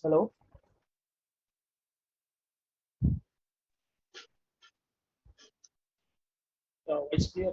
Hello. It's clear.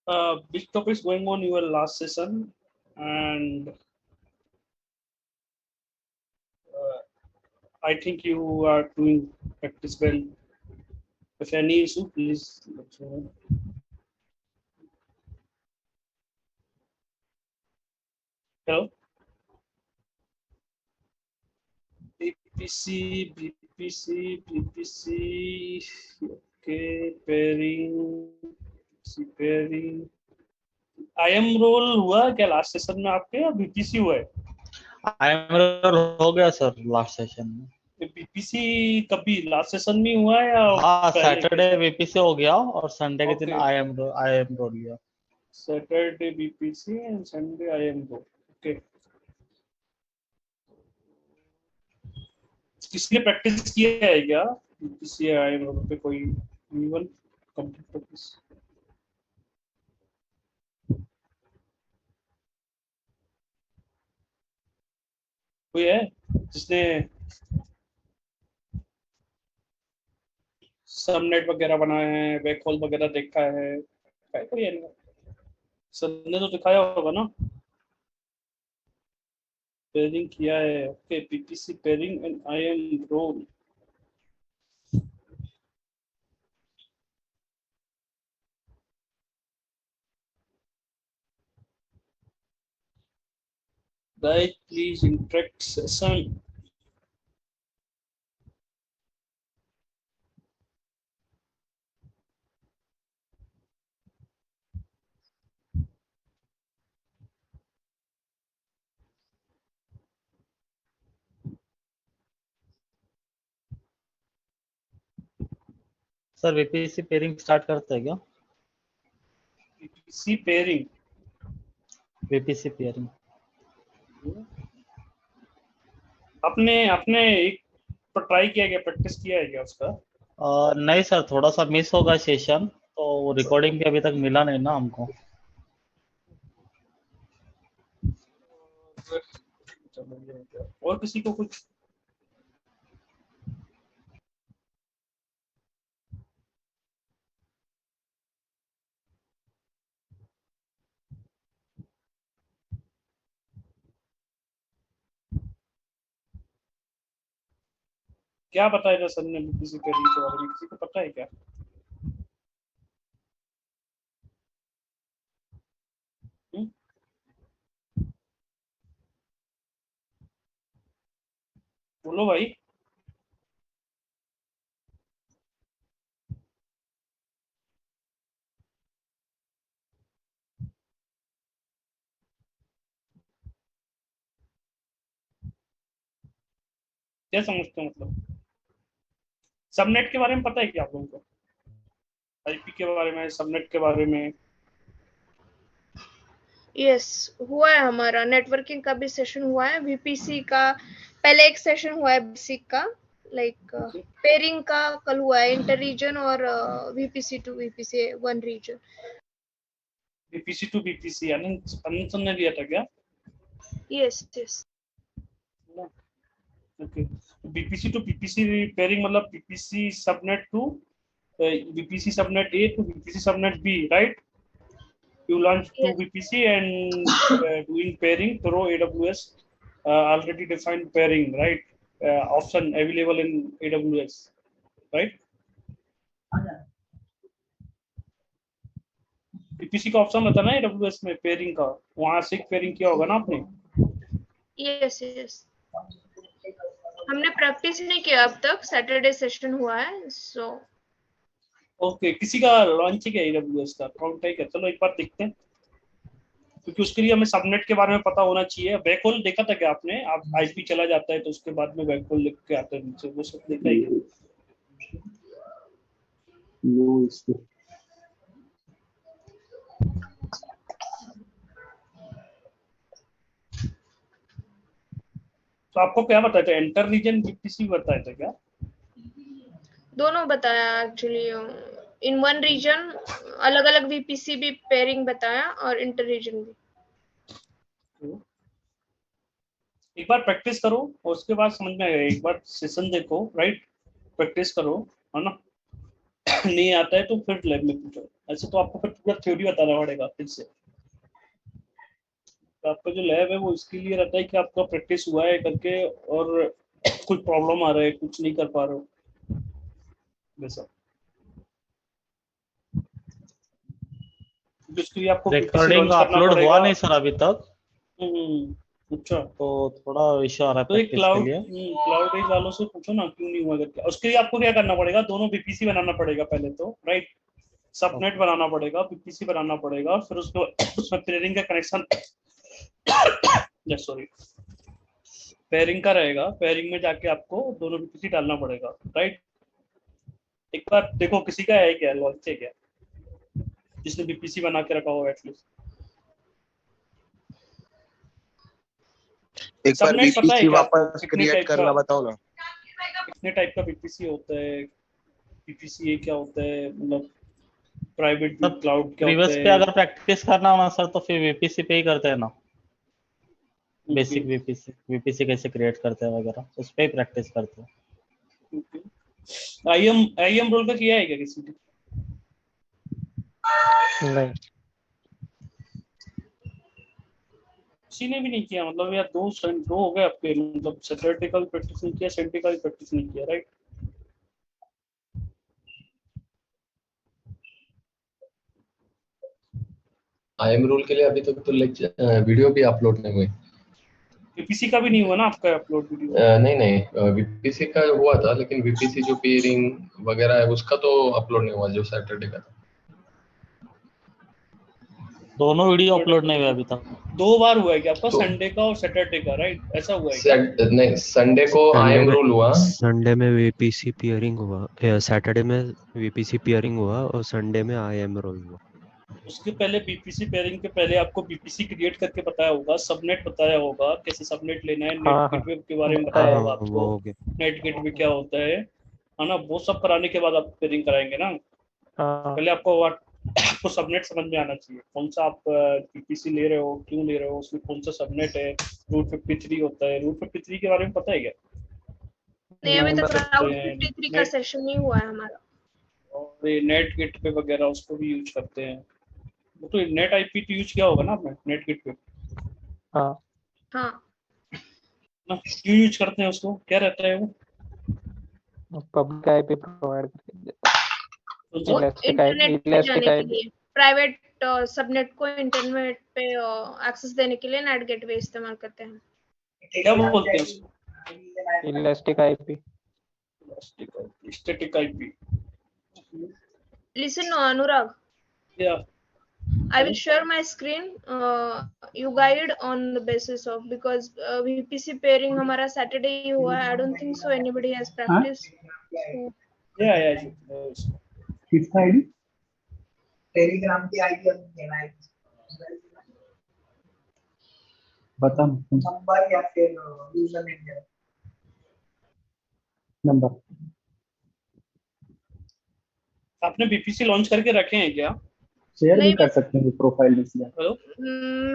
Uh, big topics going on your last session, and I think you are doing practice well. If any issue, please let me know. Hello. BPC, BPC, BPC. Okay, pairing, pairing. IM role हुआ है क्या last session में आपके, या BPC हुआ है? IM role हो गया सर लास्ट सेशन में। बीपीसी कभी लास्ट सेशन में हुआ है या हाँ, पहले के? सैटरडे बीपीसी हो गया और संडे के दिन ओके, IM रोल लिया। Saturday BPC and Sunday IM role. Okay, किसने प्रैक्टिस किया है क्या बीपीसी आईएम रोल पे? कोई इवन कंप्लीट प्रैक्टिस कोई है जिसने सबनेट वगैरह बनाए हैं, बैकहोल वगैरह देखा है? कोई है नहीं? सर ने तो दिखाया होगा ना, पेयरिंग किया है। Okay, BPC pairing and IM role. Right, please interact session. Sir BPC pairing start करते हैं क्या? बीपीसी पेयरिंग, बीपीसी पेयरिंग अपने अपने एक पर ट्राई किया गया, प्रैक्टिस किया है क्या उसका? नहीं सर, थोड़ा सा मिस होगा सेशन, तो रिकॉर्डिंग भी अभी तक मिला नहीं ना हमको। और किसी को कुछ? क्या बताया था सर ने बीपीसी पेयरिंग के बारे में, किसी को पता है क्या? हम्म? बोलो भाई। क्या समझते हो मतलब? सबनेट के बारे में पता है क्या आप लोगों को? आईपी के बारे में, सबनेट के बारे में? यस, हुआ है, हमारा नेटवर्किंग का भी सेशन हुआ है, वीपीसी का पहले एक सेशन हुआ है बेसिक का, लाइक पेयरिंग का कल हुआ है, इंटर रीजन और VPC to VPC one region. VPC to VPC Anand Anand sir ने दिया था क्या? Yes yes. Okay, VPC to VPC peering मतलब VPC subnet to VPC subnet A to VPC subnet B, right? You launch two Yes. VPC and doing pairing through AWS already defined pairing, right? Option available in AWS, right? PPC का option रहता है ना AWS में pairing का, वहां से pairing किया होगा ना आपने? यस यस, हमने प्रैक्टिस नहीं किया अब तक, सैटरडे सेशन हुआ है सो। ओके, किसी का लॉन्च है AWS का अकाउंट है क्या? चलो एक बार देखते हैं, क्योंकि उसके लिए हमें सबनेट के बारे में पता होना चाहिए। बैकहोल देखा था क्या आपने? आप आईपी चला जाता है तो उसके बाद में बैकहोल लिख के आते हैं नीचे, वो सब देखा ही क्या? तो आपको क्या बताया था, एंटर रीजन VPC बताया था क्या? दोनों बताया एक्चुअली, इन वन रीजन अलग अलग वीपीसी भी पेयरिंग बताया और इंटर रीजन भी। एक बार प्रैक्टिस करो और उसके बाद समझ में आएगा। एक बार सेशन देखो, राइट, प्रैक्टिस करो, है ना? नहीं आता है तो फिर लैब में पूछो। ऐसे तो आपको फिर पूरा थ्योरी बताना पड़ेगा फिर से। तो आपका जो लैब है वो इसके लिए रहता है कि आपका प्रैक्टिस हुआ है करके, और कुछ प्रॉब्लम आ रहा है, कुछ नहीं कर पा रहे हो वैसा, तो इसके लिए आपको VPC रिकॉर्डिंग लॉन्च करना अपलोड हुआ पड़ेगा। नहीं सर अभी तक, अच्छा, तो थोड़ा इश्यू आ रहा है तो एक प्रैक्टिस के लिए। क्लाउड एज वालों से पूछो ना क्यों नहीं हुआ करके। उसके लिए आपको क्या करना पड़ेगा, दोनों VPC बनाना पड़ेगा पहले तो, राइट? सबनेट बनाना पड़ेगा, VPC बनाना पड़ेगा, फिर उसको उसमें पेयरिंग का कनेक्शन सॉरी पेयरिंग का रहेगा। पेयरिंग में जाके आपको दोनों VPC डालना पड़ेगा, राइट? एक बार देखो किसी का है क्या, लॉन्च है क्या, जिसने VPC बना के रखा हो एटलीस्ट? एक बार सबनेट पता है VPC क्या आपको, वापस कितने क्रिएट टाइप का, करना बताओ ना। कितने टाइप का VPC होता है? VPC क्या होता है, मतलब प्राइवेट सर क्लाउड क्या होता प्रीवियस पे है? अगर प्रैक्टिस करना हो ना सर तो फिर वीपीसी पे ही करते हैं ना, ओके, बेसिक वीपीसी कैसे क्रिएट करते हैं वगैरह उस पे ही प्रैक्टिस करते हैं। ओके। IM रोल का किया है क्या किसी ने? नहीं, किसी ने भी नहीं किया मतलब यार, दो हो गए आपके, मतलब सैटरडे का भी प्रैक्टिस नहीं किया, संडे का भी प्रैक्टिस नहीं किया, राइट? IM रूल के लिए अभी तक तो लेक्चर वीडियो भी अपलोड नहीं हुई। VPC का भी नहीं हुआ ना आपका अपलोड वीडियो? नहीं, VPC का हुआ था, लेकिन VPC जो पेयरिंग वगैरह है उसका तो अपलोड नहीं हुआ जो सैटरडे का था। दोनों वीडियो अपलोड नहीं हुए अभी तक। 2 बार हुआ है क्या आपका, तो संडे का और सैटरडे का, राइट? ऐसा हुआ है क्या? नहीं, संडे को IM रूल हुआ। संडे में वीपीसी पियरिंग हुआ, सैटरडे में वीपीसी पियरिंग हुआ और संडे में आईएम रोल हुआ। उसके पहले BPC पेयरिंग के पहले आपको BPC क्रिएट करके बताया होगा, सबनेट बताया होगा, कैसे सबनेट लेना है, नेट हाँ हाँ गेटवे के बारे में बताया हाँ, होगा वो आपको, हो गया। नेट गेटवे क्या होता है ना? वो सब कराने के बाद आप पेयरिंग कराएंगे ना। हाँ पहले आपको सबनेट समझ में आना चाहिए, कौन सा आप PPC ले रहे हो, क्यों ले रहे हो, उसमें कौन सा सबनेट है, रूट 53 होता है। रूट 53 के बारे में पता है क्या? नहीं, अभी तक यूज करते राउट हैं 53 का नेट, सेशन नहीं हुआ है हमारा। और ये नेट गेटवे वगैरह उसको भी यूज करते हैं। वो तो नेट आईपी तो यूज किया होगा ना आपने, नेट गेटवे हाँ, हाँ, ना? क्यों यूज करते हैं उसको, क्या रहता है वो? पब्लिक आईपी प्रोवाइड करके कौन सा? इंटरनेट पे जाने के लिए, प्राइवेट सबनेट को इंटरनेट पे एक्सेस देने के लिए नेट गेटवे इस्तेमाल करते हैं। क्या बोलते हैं उसको? Elastic IP. Static IP. Listen, Anurag, या I will share my screen. You guide on the basis of, because VPC pairing हमारा Saturday ही हुआ है. I don't think so anybody has practiced. या किसका आईडी? टेलीग्राम की आईडी देना है, बता नंबर या फिर यूजर नेम नंबर। आपने BPC लॉन्च करके रखे हैं क्या? शेयर भी नहीं, कर सकते हैं प्रोफाइल में से। हेलो,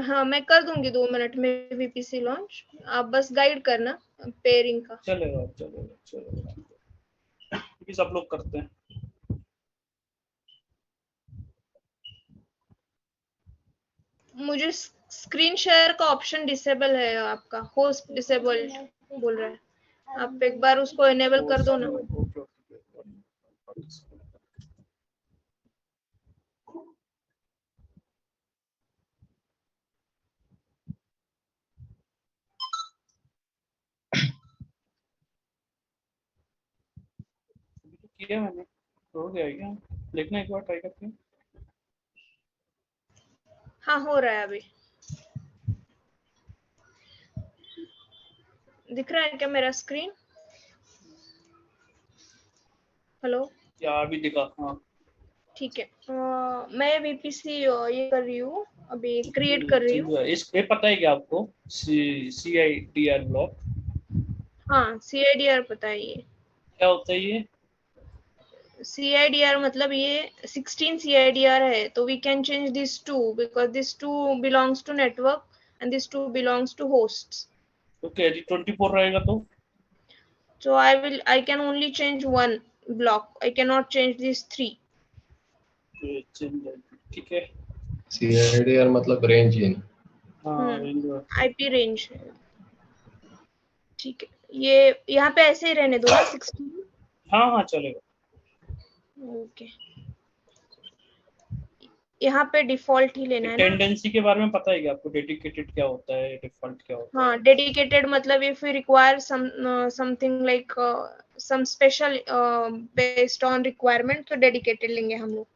हाँ मैं कर दूंगी 2 मिनट में वीपीसी लॉन्च। आप बस गाइड करना पेयरिंग का। चलेगा चलेगा चलेगा, ये सब लोग करते हैं। मुझे स्क्रीन शेयर का ऑप्शन डिसेबल है, आपका होस्ट डिसेबल बोल रहा है। आप एक बार उसको इनेबल कर दो ना। ओके, किया मैंने, हो गया क्या? देखना एक बार, ट्राई करते हैं। हाँ हो रहा है अभी। दिख रहा है क्या मेरा स्क्रीन? हेलो, या अभी दिखा? हाँ, ठीक है। मैं वीपीसी ये कर रही हूँ, अभी क्रिएट कर रही हूँ। इस ये पता है क्या आपको? CIDR ब्लॉक हाँ CIDR पता है। ये क्या होता है ये? CIDR मतलब ये 16 CIDR है, तो we can change these two because this two belongs to network and this two belongs to hosts. Okay, यदि 24 रहेगा तो? So I can only change one block. I cannot change these three. ठीक है। CIDR मतलब range इन। हाँ, range. IP range। ठीक है, ये यहाँ पे ऐसे ही रहने दो ना 16। हाँ हाँ चलेगा। ओके, यहाँ पे डिफॉल्ट ही लेना है ना। टेंडेंसी के बारे में पता है क्या आपको? डेडिकेटेड क्या होता है, डिफॉल्ट क्या होता है? हाँ, डेडिकेटेड मतलब if we require something like some special based on requirement, तो डेडिकेटेड लेंगे हम लोग।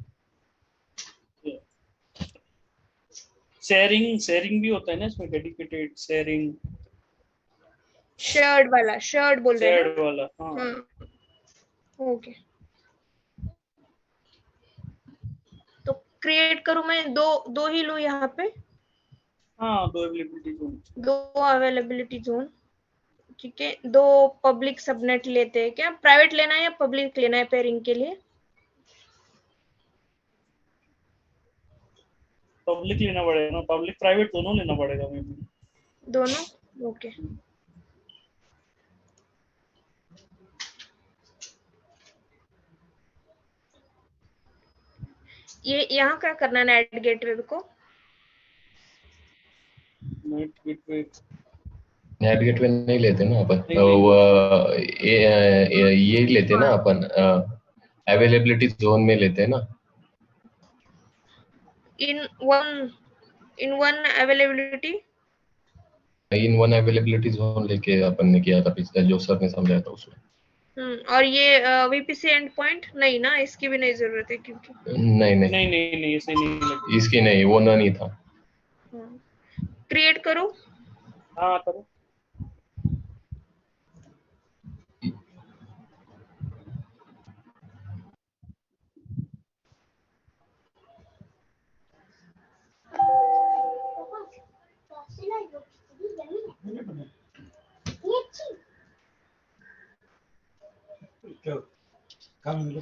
शेयरिंग भी होता है ना इसमें, डेडिकेटेड, शेयरिंग। शेयर्ड वाला, शेयर्ड बोल रहे हैं शेयर्ड ना? वाला, हाँ। हाँ, ओके। तो क्रिएट करूँ मैं? दो ही लूँ यहाँ पे? हाँ, दो अवेलेबिलिटी जोन। दो अवेलेबिलिटी जोन, ठीक है। दो पब्लिक सबनेट लेते हैं क्या? प्राइवेट लेना है या पब्लिक लेना है पेयरिंग के लिए? पब्लिक लेना पड़ेगा ना, पब्लिक प्राइवेट दोनों लेना पड़ेगा मे भी। दोनों, ओके। ये यहाँ क्या करना है नेट गेटवे को? नेट गेटवे नेट गेटवे नहीं लेते ना अपन, नहीं लेंगे। वो ये लेते ना अपन, अवेलेबिलिटी जोन में लेते हैं ना। In one availability. In one availability zone लेके अपन ने किया था पिछले, जो सर ने समझाया था उसमें। और ये वीपीसी एंड पॉइंट नहीं ना, इसकी भी नहीं जरूरत है क्योंकि नहीं नहीं, नहीं नहीं नहीं, ऐसे नहीं लगे। इसकी नहीं, वो ना नहीं था। क्रिएट करो। हाँ करो।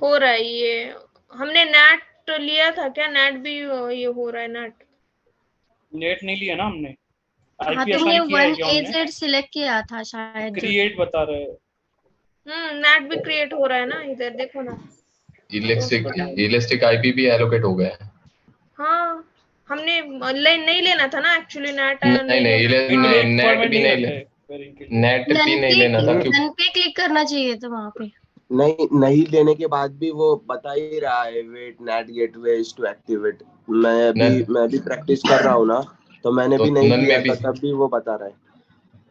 हो रहा है ये। हमने नेट लिया था क्या? नेट भी ये हो रहा है नेट। नेट नहीं लिया ना हमने, हाँ आईपी तुमने असाइन किया है क्या हमने? 1AZ सिलेक्ट किया था शायद। क्रिएट बता रहे हैं। नेट भी क्रिएट हो रहा है ना, इधर देखो ना। इलेस्टिक आईपी भी एलोकेट हो गया है। हाँ, हमने नहीं लेना था ना एक्चुअली नेट। नहीं नहीं, नेट भी नहीं ले, नेट भी नहीं लेना था क्योंकि नन पे क्लिक करना चाहिए था वहां पे। नहीं लेने के बाद भी वो बता ही रहा है wait net gateway is to activate. मैं भी प्रैक्टिस कर रहा हूँ ना, तो मैंने तो भी नहीं नन किया में भी, था, तब भी वो बता रहा है।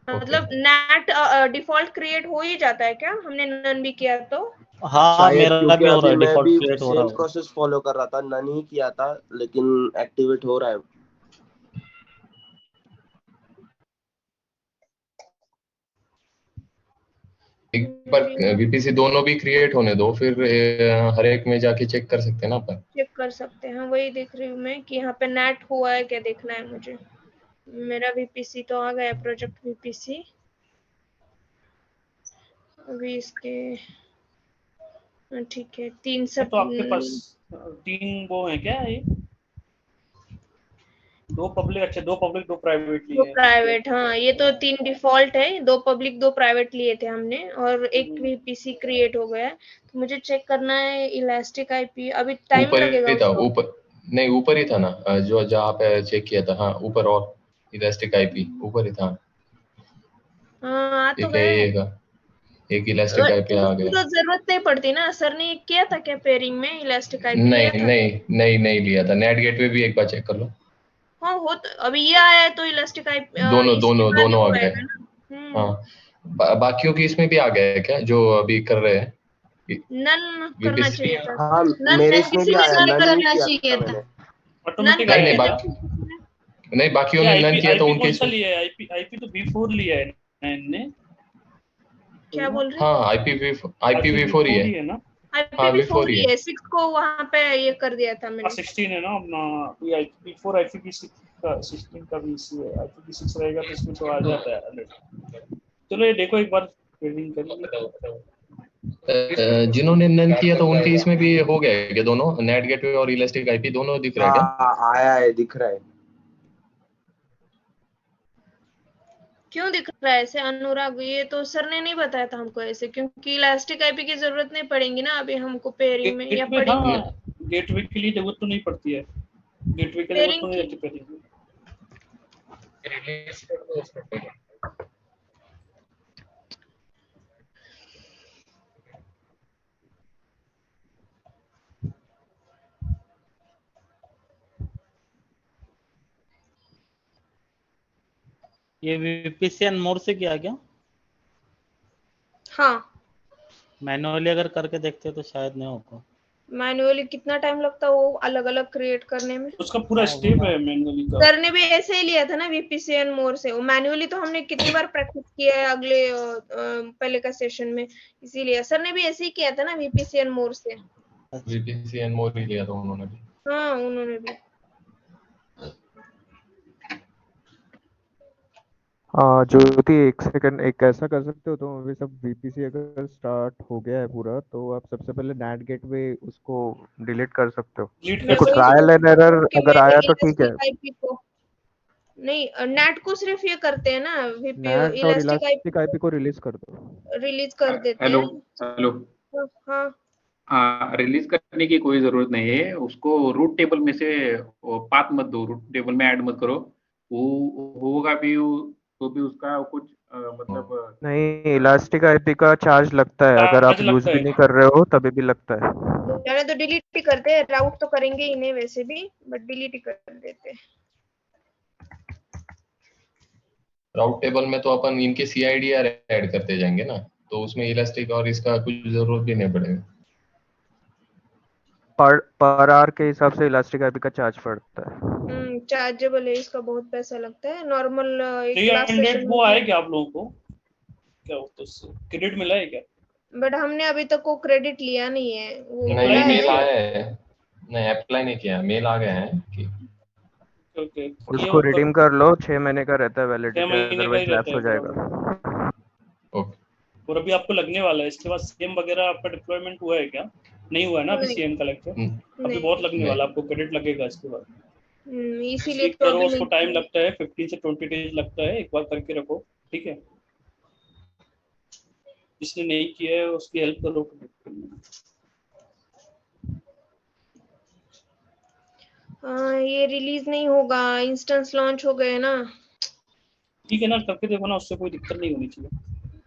मतलब नेट डिफॉल्ट क्रिएट हो ही जाता है क्या? हमने नन भी किया तो? हाँ शायद मेरा क्योंकि भी हो रहा अभी है, मैं डिफॉल्ट भी क्रिएट हो रहा सेम है। प्रोसेस फॉलो कर रहा था, नन ही किया था लेकिन एक्टिवेट हो रहा है। एक बार वीपीसी दोनों भी क्रिएट होने दो, फिर हर एक में जाके चेक कर सकते हैं ना अपन। चेक कर सकते हैं, वही देख रही हूँ मैं कि यहाँ पे नेट हुआ है क्या, देखना है मुझे। मेरा वीपीसी तो आ गया, प्रोजेक्ट वीपीसी। अभी इसके ठीक है, 3 सब। तो आपके पास 3 वो है क्या ये? दो पब्लिक, अच्छा दो पब्लिक दो प्राइवेट दो लिए। प्राइवेट, हाँ ये तो 3 डिफॉल्ट है, 2 पब्लिक 2 प्राइवेट लिए थे हमने और एक वीपीसी क्रिएट हो गया है। तो मुझे चेक करना है इलास्टिक आईपी, अभी टाइम ऊपर लगेगा ही था, उसको? ऊपर नहीं, ऊपर ही था ना, जो जहाँ पे चेक किया था। हाँ ऊपर, और इलास्टिक आईपी ऊपर ही था। हाँ आ तो एक है गया है। ये का, एक इलास्टिक आईपी आ इसकी गया। तो जरूरत नहीं पड़ती ना, सर ने किया था क्या पेयरिंग में इलास्टिक आईपी लिया नहीं था? नहीं नहीं लिया था। नेट गेटवे भी एक बार चेक कर लो। हाँ हो तो अभी ये आया है तो इलास्टिक आईपी दोनों इसके दोनों बाद ही दोनों आ वो गए। आएगा ना। हाँ, बाकियों की इसमें भी आ गया है क्या, जो अभी कर रहे हैं नन करना वीपीसी? चाहिए था। हाँ नन मेरे नन इसमें किसी भी ने आया, नन नन कर ही करना किया चाहिए था था। मैंने। नन ऑटोमेटिक नहीं आ नहीं, करके गया। देखो किसी ने। नहीं बाकियों ये ने नन आईपी किया तो आईपी उनके कौन सा इसमें। लिया है? आईपी तो B4 लिया है ने। क्या बोल रहे? हाँ IPv4 ही IPv4 है। ही है ना? हाँ IPv4 V4 ही ही है। है, 6 को वहां पे ये कर दिया था मैंने। 16 है ना अपना। ये IPv4 IPv6 का 16 का भी इशू है। IPv6 रहेगा तो इसमें तो आ जाता है अलर्ट। चलो ये देखो एक बार ट्रेडिंग करिए। जिन्होंने नन किया तो उनके इसमें भी हो गया है क्या, दोनों नेट गेटवे और इलास्टिक आईपी दोनों दिख रहा है क्या? हाँ आया है, दिख रहा है। क्यों दिख रहा है ऐसे अनुराग? ये तो सर ने नहीं बताया था हमको ऐसे, क्योंकि इलास्टिक आईपी की जरूरत नहीं पड़ेगी ना अभी हमको पेयरिंग में, या गेटवे, पड़ेगी? हाँ गेटवे के लिए जरूरत तो नहीं पड़ती है। गेटवे की जरूरत पेयरिंग तो नहीं की रहती पेयरिंग। ये वीपीसीएन मोड से किया क्या? हाँ मैनुअली अगर करके देखते तो शायद नहीं होगा। मैनुअली कितना टाइम लगता है वो अलग अलग क्रिएट करने में? उसका पूरा हाँ, स्टेप वो है मैनुअली का। सर ने भी ऐसे ही लिया था ना वीपीसीएन मोड से। मैनुअली तो हमने कितनी बार प्रैक्टिस किया है अगले पहले का सेशन में, इसीलिए सर ने भी ऐसे ही किया था ना वीपीसीएन मोड से। अच्छा। VPCN मोड ही लिया था उन्होंने भी। हाँ उन्होंने भी। ज्योति एक सेकंड, एक ऐसा कर सकते हो तो अभी सब वीपीसी अगर स्टार्ट हो गया है पूरा तो आप सबसे पहले नेट गेटवे उसको डिलीट कर सकते हो। लीड कर मैं देखो वही सकते तो हो। ट्रायल एंड बोल रही एरर हूँ कि अगर मेरे आया तो ठीक है। इलास्टिक आईपी को नहीं, नेट को सिर्फ ये करते हैं ना वीपी नेट और इलास्टिक इलास्टिक आईपी आईपी को रिलीज कर दो। रिलीज कर देते हेलो हैं। हेलो। हाँ हाँ हाँ, रिलीज करने की कोई जरूरत नहीं है, उसको रूट टेबल में से पाथ मत दो, रूट टेबल में ऐड मत करो। वो होगा भी तो भी उसका कुछ मतलब नहीं, इलास्टिक आईपी का चार्ज लगता है, अगर चार्ज आप यूज लगता भी है। नहीं कर रहे हो तभी भी लगता है। जाने तो डिलीट ही करते हैं, राउट तो करेंगे ही नहीं वैसे भी, बट डिलीट ही कर देते हैं। राउट टेबल में तो अपन इनके CIDR ऐड करते जाएंगे ना, तो उसमें इलास्टिक और इसका कुछ जरूरत भी नहीं पड़ेगा। पर आवर के हिसाब से इलास्टिक आईपी का चार्ज पड़ता है। चार्जेबल है, इसका बहुत पैसा लगता है। नॉर्मल एक क्लास 300 सेशन वो में आया भी, क्या आप लोगों को? क्या होता है उससे क्रेडिट मिला है क्या? बट हमने अभी तक वो क्रेडिट लिया नहीं है, वो अप्लाई मिला नहीं, नहीं है। मेल किया? आया है। नहीं, अप्लाई नहीं किया, मेल आ गया है कि ओके किया उसको हो कर। रिडीम कर लो, 6 महीने का रहता है 6 वैलिडिटी, महीने का ही अदरवाइज रहता लैप्स है हो बराबर। जाएगा। ओके। और अभी आपको लगने वाला है इसके बाद सीएम वगैरह आपका डिप्लॉयमेंट हुआ है क्या? नहीं हुआ है ना अभी नहीं सीएम का लेक्चर? अभी नहीं। बहुत लगने वाला नहीं, है, आपको क्रेडिट लगेगा इसके बाद। इसीलिए सीख तो करो, अभी उसको नहीं टाइम किया। लगता है 15 से 20 डेज लगता है, एक बार करके रखो। ठीक है, जिसने नहीं किया है उसकी हेल्प करो। ये रिलीज नहीं होगा, इंस्टेंस लॉन्च हो गए ना। ठीक है ना, करके देखो ना, उससे कोई दिक्कत नहीं होनी चाहिए।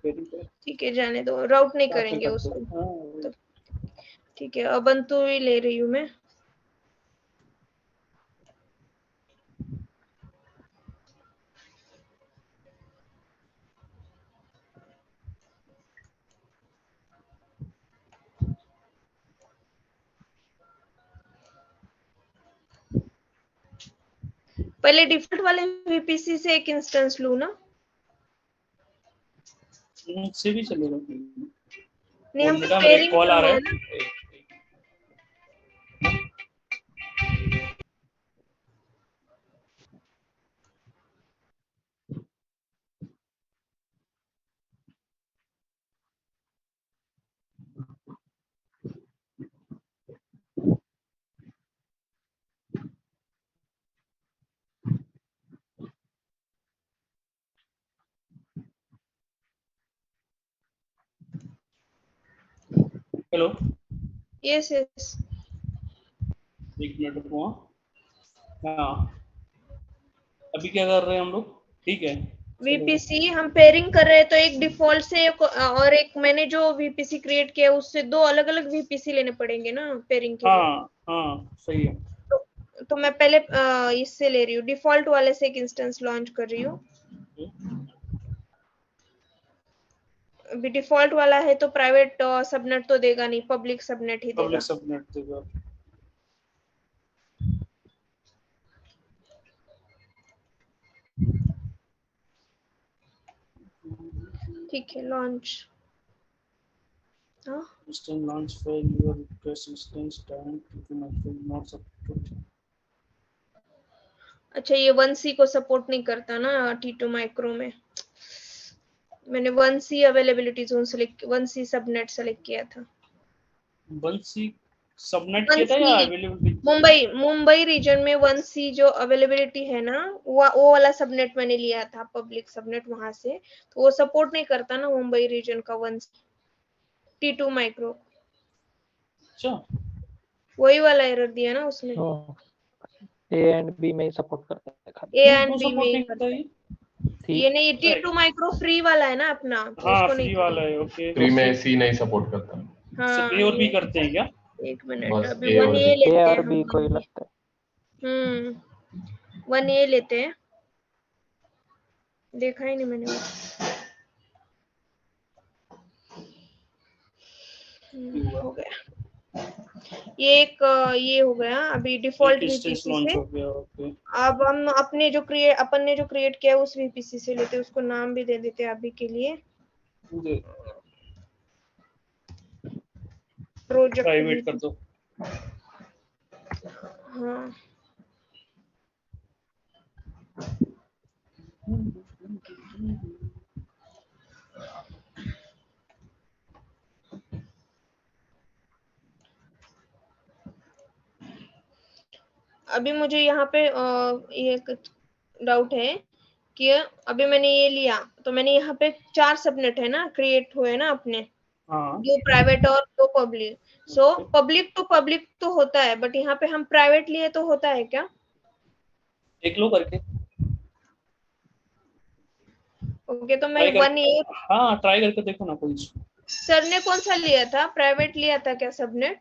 Trading करो, ठीक है जाने दो, राउट नहीं क्या कर करेंगे सकते उसको। हो। हाँ, तो ठीक है, अबंतु ही ले रही हूँ मैं। पहले डिफॉल्ट वाले वीपीसी से एक इंस्टेंस लूँ ना? से भी चलेगा। नहीं, और हमको बेटा मेरा एक पेयरिंग कॉल आ करना रहा है ना। है। Hello, yes yes. एक मिनट रुको। हाँ, अभी क्या कर रहे हैं हम लोग? ठीक है, वीपीसी हम पेयरिंग कर रहे हैं, तो एक डिफॉल्ट से और एक मैंने जो वीपीसी क्रिएट किया उससे दो अलग अलग वीपीसी लेने पड़ेंगे ना पेयरिंग के लिए। हाँ हाँ सही है। तो मैं पहले इससे ले रही हूँ, डिफॉल्ट वाले से एक इंस्टेंस लॉन्च कर रही हूँ। अभी डिफॉल्ट वाला है तो प्राइवेट सबनेट तो देगा नहीं, पब्लिक सबनेट ही देगा। पब्लिक सबनेट देगा। ठीक है, लॉन्च। हाँ Instance launch file your request instance time to not support। अच्छा, ये 1C को सपोर्ट नहीं करता ना T2 माइक्रो में। मैंने 1C availability zone select, 1C subnet select किया था। 1C सबनेट किया था या अवेलेबिलिटी? मुंबई रीजन में 1C जो अवेलेबिलिटी है ना, वो वाला सबनेट मैंने लिया था, पब्लिक सबनेट वहां से। तो वो सपोर्ट नहीं करता ना मुंबई रीजन का 1C T2 माइक्रो। अच्छा, वही वाला एरर दिया ना उसने। ए एंड बी में सपोर्ट करता है खाली। ए एंड बी में ही करता है। ठीक ये नहीं, T2 माइक्रो फ्री वाला है ना अपना, तो हाँ उसको फ्री नहीं वाला है। ओके, फ्री में सी नहीं सपोर्ट करता। हाँ, ए और बी करते हैं क्या? एक मिनट, बस अभी ए 1A और बी। लेते ए हैं और बी को ही हम। लगता है। 1A लेते हैं, देखा ही नहीं मैंने वो। हो गया ये एक, ये हो गया अभी डिफॉल्ट वीपीसी लॉन्च से। हो गया। ओके, अब हम अपन ने जो क्रिएट किया है उस वीपीसी से लेते हैं, उसको नाम भी दे देते हैं अभी के लिए, प्रोजेक्ट प्राइवेट कर दो। हाँ, अभी मुझे यहाँ पे ये डाउट है कि अभी मैंने ये लिया, तो मैंने यहाँ पे 4 सबनेट है ना क्रिएट हुए ना अपने, हाँ, 2 प्राइवेट और 2 पब्लिक। सो पब्लिक तो होता है, बट यहाँ पे हम प्राइवेट लिए तो होता है क्या? देख लो करके। ओके, तो मैं 1A। हाँ ट्राई करके देखो ना कोई। सर ने कौन सा लिया था, प्राइवेट लिया था क्या सबनेट?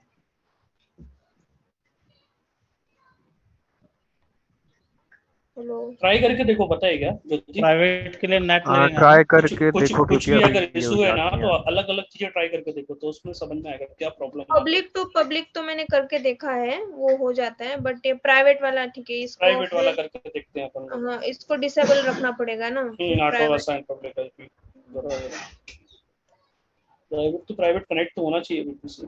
हेलो, ट्राई करके देखो, पता है क्या प्राइवेट के लिए नेट लगेगा। ट्राई करके कुछ देखो, कुछ क्योंकि भी अभी अगर ये हो इशू है ना, जाती तो है। अलग अलग चीजें ट्राई करके देखो, तो उसमें समझ में आएगा क्या प्रॉब्लम है। पब्लिक तो मैंने करके देखा है, वो हो जाता है, बट ये प्राइवेट वाला ठीक है। इसको प्राइवेट वाला करके देखते हैं अपन लोग। हाँ, इसको डिसेबल रखना पड़ेगा ना auto private. Assign public IP. Private तो प्राइवेट कनेक्ट तो होना चाहिए बिल्कुल से।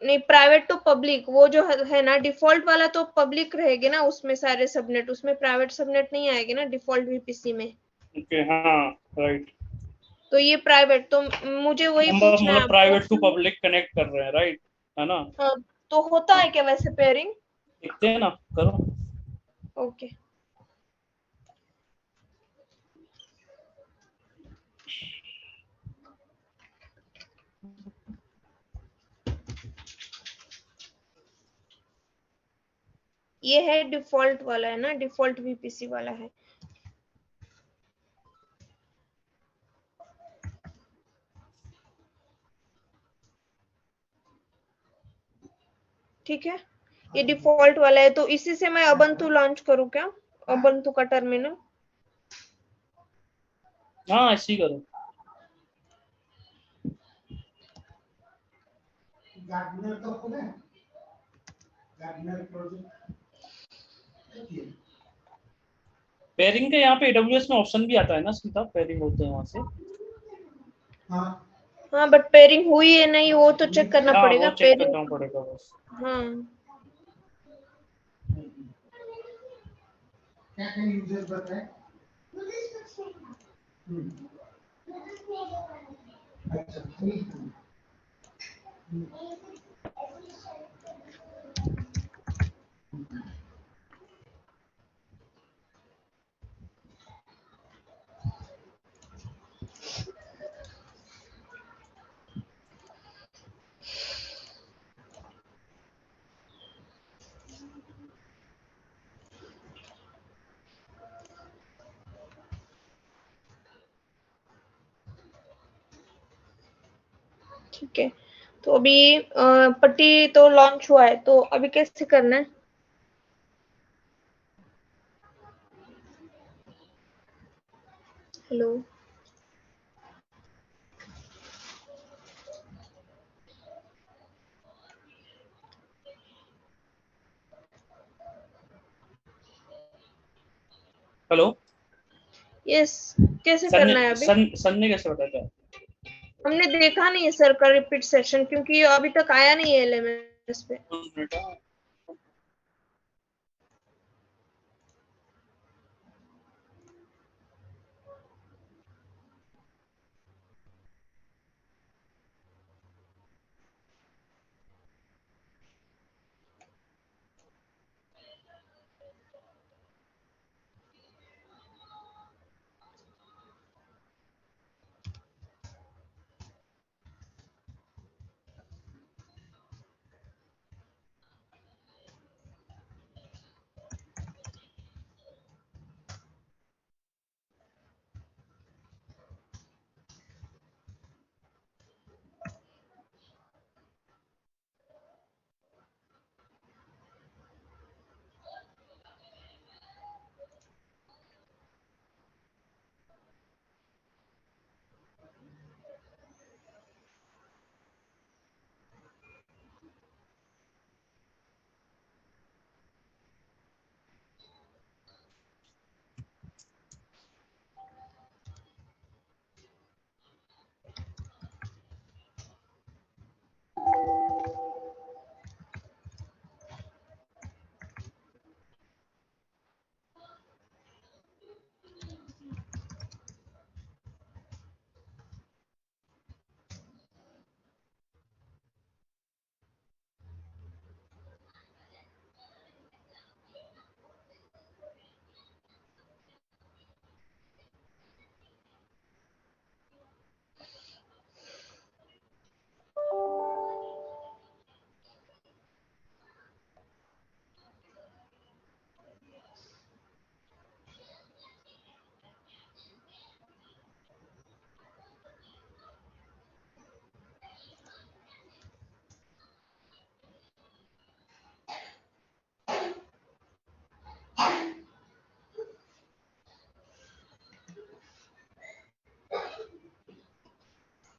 नहीं, प्राइवेट तो पब्लिक, वो जो है ना डिफॉल्ट वाला तो पब्लिक रहेगी ना उसमें सारे सबनेट, उसमें प्राइवेट सबनेट नहीं आएगी ना डिफॉल्ट वीपीसी में। ओके, हाँ राइट। तो ये प्राइवेट, तो मुझे वही पूछना है मतलब आपको। प्राइवेट टू पब्लिक कनेक्ट कर रहे हैं, राइट है ना? हाँ, तो होता है क्या वैसे पेयरिंग? देखते हैं ना, करो। ओके, ये है डिफॉल्ट वाला है ना, डिफॉल्ट वीपीसी वाला है। ठीक है, ये डिफॉल्ट वाला है, तो इसी से मैं ubuntu लॉन्च करूँ क्या, ubuntu का टर्मिनल? हाँ ऐसे ही करो। पेयरिंग का यहाँ पे AWS में ऑप्शन भी आता है ना सीधा, पेयरिंग होते हैं वहां से। हाँ, बट पेयरिंग हुई है नहीं, वो तो चेक करना हाँ पड़ेगा वो चेक पेयरिंग। करना पड़ेगा बस। हाँ, ठीक है, तो अभी पट्टी तो लॉन्च हुआ है, तो अभी कैसे करना है? हेलो, हेलो, यस, कैसे सन ने करना है अभी? सन ने कैसे बताया? हमने देखा नहीं है सर का रिपीट सेशन, क्योंकि अभी तक आया नहीं है एलएमएस पे।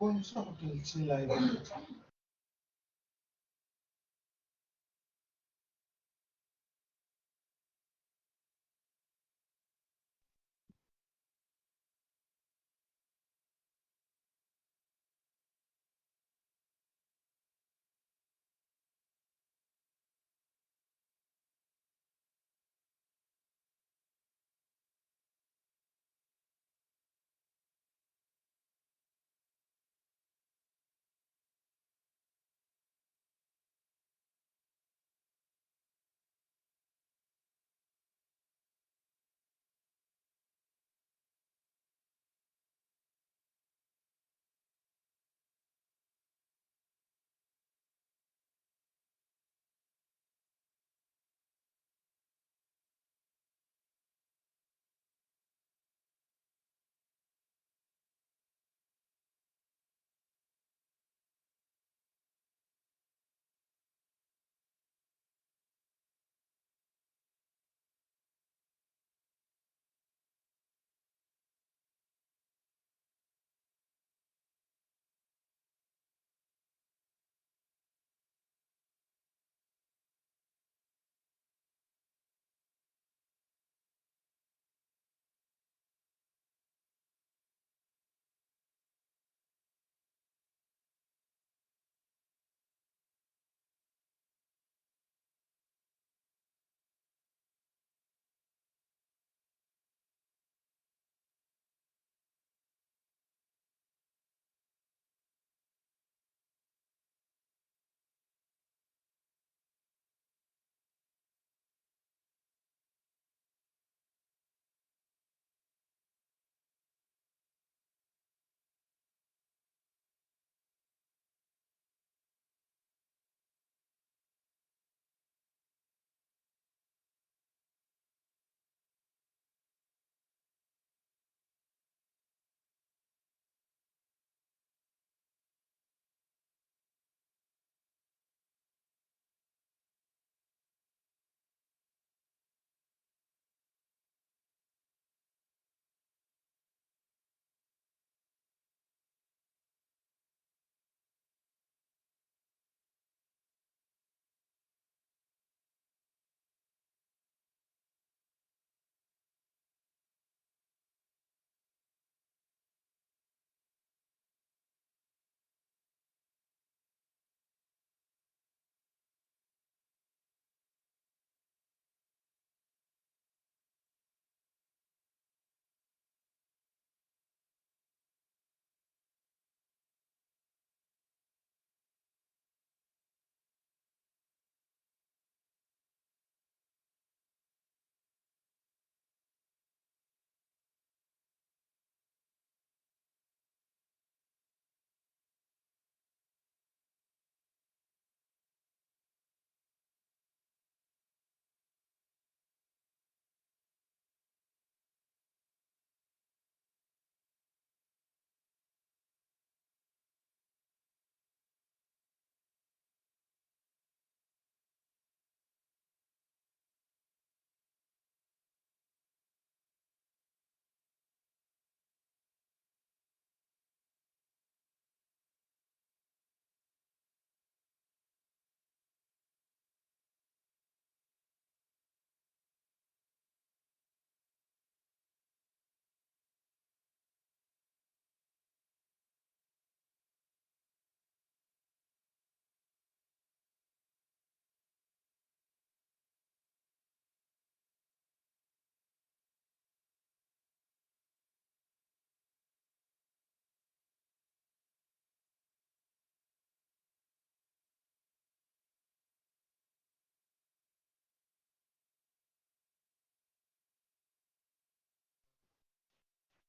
कौन सा होटल से लाइव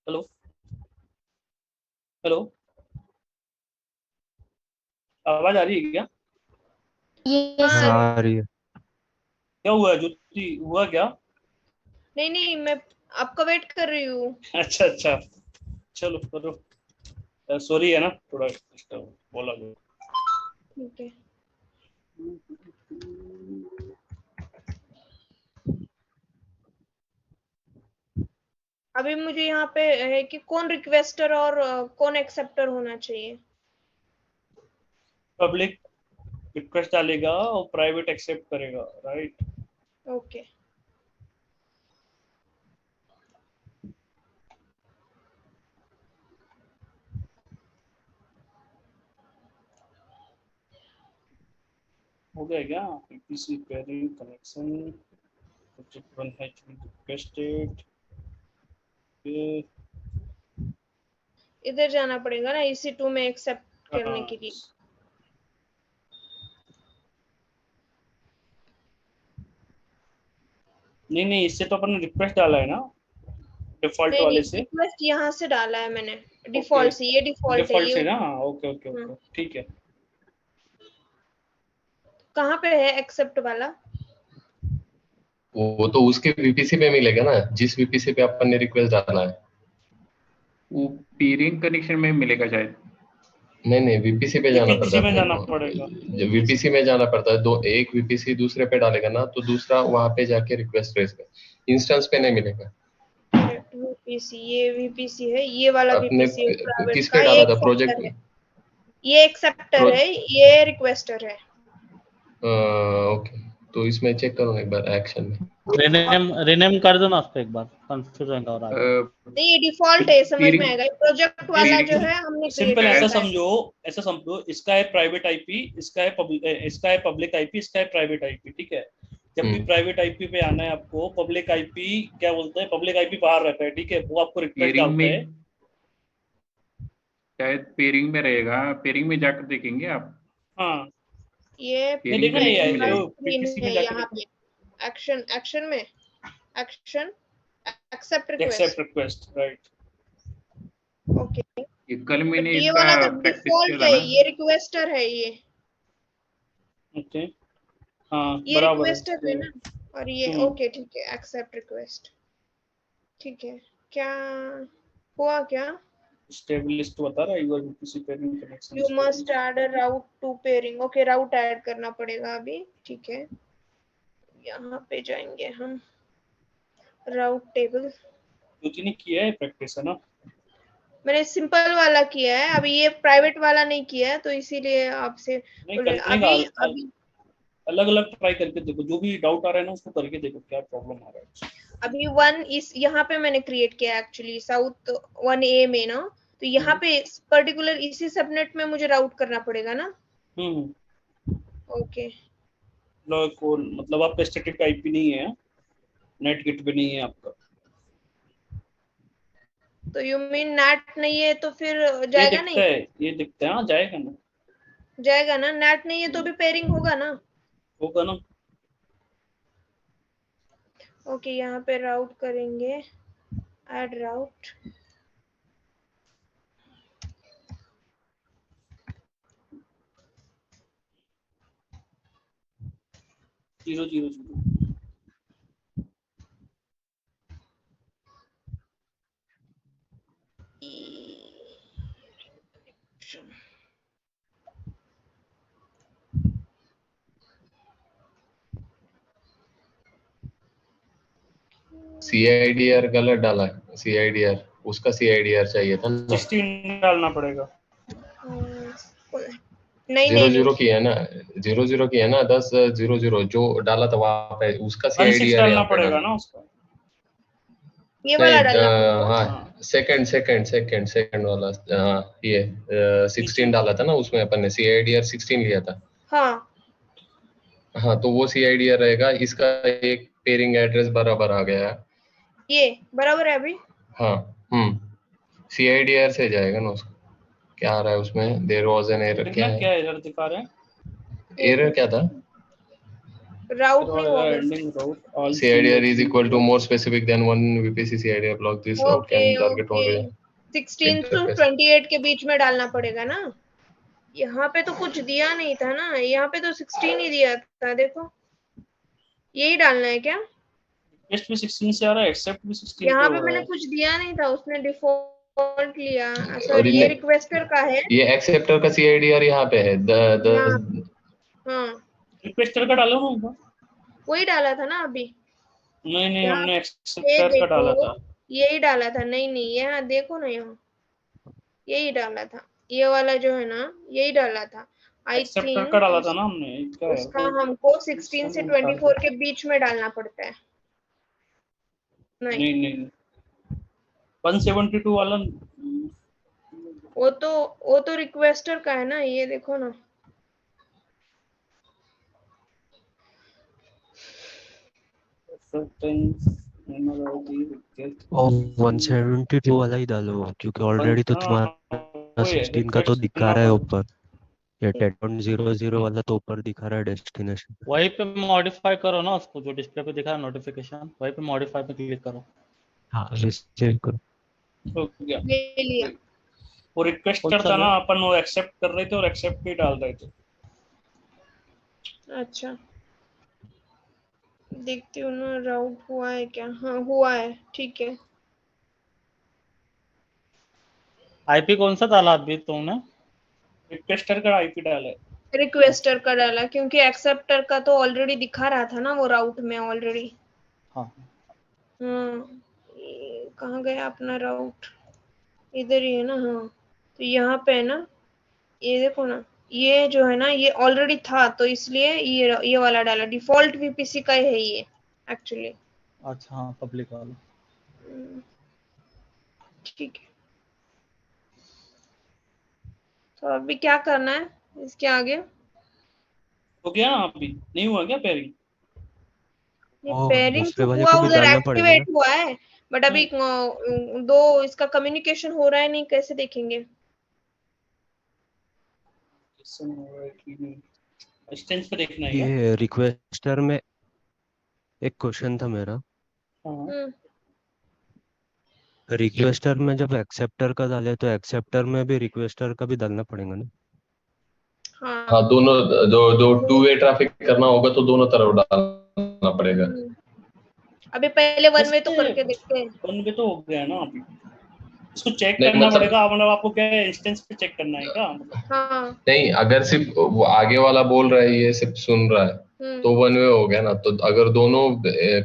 हेलो हेलो, आवाज आ रही है क्या? ये हाँ सर आ रही है। क्या हुआ है ज्योति, हुआ क्या? नहीं नहीं, मैं आपका वेट कर रही हूँ। अच्छा अच्छा, चलो करो। सॉरी है ना, थोड़ा डिस्टर्ब बोला गया। ठीक है। अभी मुझे यहाँ पे है कि कौन रिक्वेस्टर और कौन एक्सेप्टर होना चाहिए। पब्लिक रिक्वेस्ट डालेगा और प्राइवेट एक्सेप्ट करेगा, राइट? ओके। हो गया क्या? PC pairing connection project 1 has been requested. इधर जाना पड़ेगा ना EC2 में एक्सेप्ट करने के लिए। नहीं नहीं, इससे तो अपन ने रिक्वेस्ट डाला है ना, डिफॉल्ट नहीं वाले नहीं, से। रिक्वेस्ट यहाँ से डाला है मैंने, डिफॉल्ट से। ये डिफॉल्ट है डिफॉल्ट ये। से ना, ओके ओके ओके, ठीक है। कहाँ पे है एक्सेप्ट वाला? वो तो उसके वीपीसी पे मिलेगा ना, जिस वीपीसी पे अपन ने रिक्वेस्ट डाला है। वो पेयरिंग कनेक्शन में मिलेगा शायद। नहीं नहीं, वीपीसी पे जाना पड़ता वीपीसी है में अपने जाना को। पड़ेगा। जब वीपीसी में जाना पड़ता है, दो एक वीपीसी दूसरे पे डालेगा ना, तो दूसरा वहां पे जाके रिक्वेस्ट रेज कर, इंस्टेंस पे नहीं मिलेगा। करेक्ट, VPC, ये VPC है, ये वाला अपने VPC है प्राइवेट किस का, पे ये डाला था एक्सेप्टर प्रोजेक्ट? है, ये एक्सेप्टर है, ये रिक्वेस्टर है। ओके, तो इसमें चेक करो एक बार एक्शन में। रिनेम कर दो ना उसको एक बार, कंफ्यूजन और आगे। नहीं, ये डिफॉल्ट है, समझ में आएगा। प्रोजेक्ट वाला जो है हमने क्रिएट सिंपल ऐसा किया है। समझो, ऐसा समझो, इसका है प्राइवेट आईपी, इसका है पब्लिक आईपी, इसका है प्राइवेट आईपी, ठीक है? जब भी प्राइवेट आईपी पे आना है आपको, पब्लिक आईपी क्या बोलते हैं, पब्लिक आईपी बाहर रहता है, ठीक है? वो आपको रिक्वेस्ट पेयरिंग डालता है। में शायद पेयरिंग में रहेगा, पेयरिंग में जाकर देखेंगे आप। ये नहीं पेयरिंग देखना पेयरिंग है, का कनेक्शन स्क्रीन पीपीसी में है जाके यहाँ देखना, पे। एक्शन में action accept accept request. Request, right? Okay, ये कल मैंने ये इसका वाला तो प्रैक्टिस किया डिफॉल्ट था है, ना। ये रिक्वेस्टर है ये ओके, हाँ ये बराबर है। रिक्वेस्टर है ना, और ये ओके ठीक है, एक्सेप्ट रिक्वेस्ट। ठीक है, क्या हुआ क्या? स्टेबलिस्ट बता रहा है your VPC pairing connection you must add a route to pairing. Okay, route add करना पड़ेगा अभी, ठीक है। यहाँ पे जाएंगे हम, राउट टेबल। ज्योति ने किया है प्रैक्टिस, है ना? मैंने सिंपल वाला किया है, अभी ये प्राइवेट वाला नहीं किया है, तो इसीलिए आपसे नहीं बोल रहे करने का, अभी अभी अलग अलग ट्राई करके देखो, जो भी डाउट आ रहा है ना उसको करके देखो क्या प्रॉब्लम आ रहा है। अभी वन इस यहाँ पे मैंने क्रिएट किया एक्चुअली, साउथ 1A में ना, तो यहाँ पे पर्टिकुलर इसी सबनेट में मुझे राउट करना पड़ेगा ना। ओके, मतलब आपका स्टैटिक आईपी नहीं है, नेट गेट पे नहीं है आपका? तो यू मीन नेट नहीं है तो फिर ये जाएगा दिखता नहीं? है, ये दिखता है, हाँ जाएगा ना, जाएगा ना, नेट नहीं है तो भी पेयरिंग होगा ना? होगा ना। ओके, यहाँ पे राउट करेंगे, ऐड राउट। जीरो जीरो जीरो, सीआईडीआर गलत डाला है, सीआईडीआर उसका सीआईडीआर चाहिए था ना। 16 डालना पड़ेगा। नहीं जीरो नहीं नहीं, जीरो किया ना, 0 0 किया ना, 10 0 0 जो डाला था वहां पे, उसका 16 सीआईडीआर डालना यहाँ पे पड़ेगा डाला। ना उसका। ये वाला नहीं डालना पड़ेगा। हाँ, सेकंड वाला, हाँ ये 16 डाला था ना उसमें, अपन ने सीआईडीआर 16 लिया था। हाँ हाँ, तो वो सीआईडीआर रहेगा, इसका एक पेयरिंग एड्रेस बराबर आ गया है। ये बराबर है अभी। हाँ, सीआईडीआर से जाएगा ना उसको। क्या आ रहा है उसमें, देयर वाज एन एरर, क्या देखना है क्या एरर दिखा रहे हैं। एरर, क्या था? राउट नहीं हुआ बस। ending route all CIDR is equal to more specific than one VPC CIDR block. This route okay can target okay, only 16 to interface. 28 के बीच में डालना पड़ेगा ना। यहाँ पे तो कुछ दिया नहीं था ना, यहाँ पे तो 16 ही दिया था, देखो यही डालना है क्या? request भी 16 से आ रहा है, accept भी 16 यहाँ पे पे हो रहा मैंने है। कुछ दिया नहीं था, उसने डिफॉल्ट लिया। और सर ये इन्हें रिक्वेस्टर का है ये एक्सेप्टर का CIDR यहाँ पे है यहाँ। द हाँ requester का डालो ना ऊपर। वही डाला था ना अभी। नहीं नहीं, यहाँ हमने ये acceptor का डाला देखो, था। यही डाला था। नहीं नहीं, यहाँ देखो ना, यहाँ यही डाला था, ये वाला जो है ना यही डाला था। आई acceptor का थिंक डाला था ना हमने, क्या है उसका वो? हमको 16 से 24 के बीच में डालना पड़ता है। नहीं नहीं नहीं, 172 वाला वो तो रिक्वेस्टर का है ना, ये देखो ना। और 172 वाला ही डालो, क्योंकि ऑलरेडी तो तुम्हारा 16 का तो दिखा रहा है ऊपर। ये 10.00 वाला तो ऊपर दिखा रहा है डेस्टिनेशन। वहीं पे मॉडिफाई करो ना उसको, जो डिस्प्ले पे दिखा है नोटिफिकेशन, वहीं पे मॉडिफाई पे क्लिक करो। हाँ चेक करो। हो गया। ले लिया। वो रिक्वेस्टर था ना, अपन वो एक्सेप्ट कर रहे थे और एक्सेप्ट भी डाल रहे थे। अच्छा देखती हूँ ना, राउट हुआ है क्या? हाँ हुआ है, ठीक है। आईपी कौन सा डाला अभी तुमने? रिक्वेस्टर का आईपी डाला है। रिक्वेस्टर का डाला, क्योंकि एक्सेप्टर का तो ऑलरेडी दिखा रहा था ना वो राउट में ऑलरेडी। हाँ कहाँ गया अपना राउट? इधर ही है ना। हाँ तो यहाँ पे है ना, ये देखो ना, ये जो है ना ये ऑलरेडी था, तो इसलिए ये वाला डाला। डिफॉल्ट वीपीसी का है ये एक्चुअली। अच्छा हाँ, पब्लिक वाला। ठीक है, तो अभी क्या करना है इसके आगे? हो गया ना? अभी नहीं हुआ क्या पेयरिंग? पेयरिंग दूसरे तो वाले हुआ, को भी उधर डालना पड़ेगा ना। एक्टिवेट हुआ है, बट अभी दो इसका कम्युनिकेशन हो रहा है नहीं, कैसे देखेंगे? डिस्टेंस पे देखना है क्या? ये रिक्वेस्टर में एक क्वेश्चन था मेरा। रिक्वेस्टर में जब एक्सेप्टर का डाले तो एक्सेप्टर में भी रिक्वेस्टर का भी डालना पड़ेगा ना? हाँ दोनों दो टू वे ट्रैफिक करना होगा तो दोनों तरफ डालना पड़ेगा। अभी पहले वन वे तो करके देखते हैं। वन वे तो हो गया ना अभी, इसको चेक नहीं, करना मतलब पड़ेगा। मतलब आपको क्या है, इंस्टेंस पे चेक करना है क्या? हाँ नहीं, अगर सिर्फ वो आगे वाला बोल रहा है, ये सिर्फ सुन रहा है तो वन वे हो गया ना। तो अगर दोनों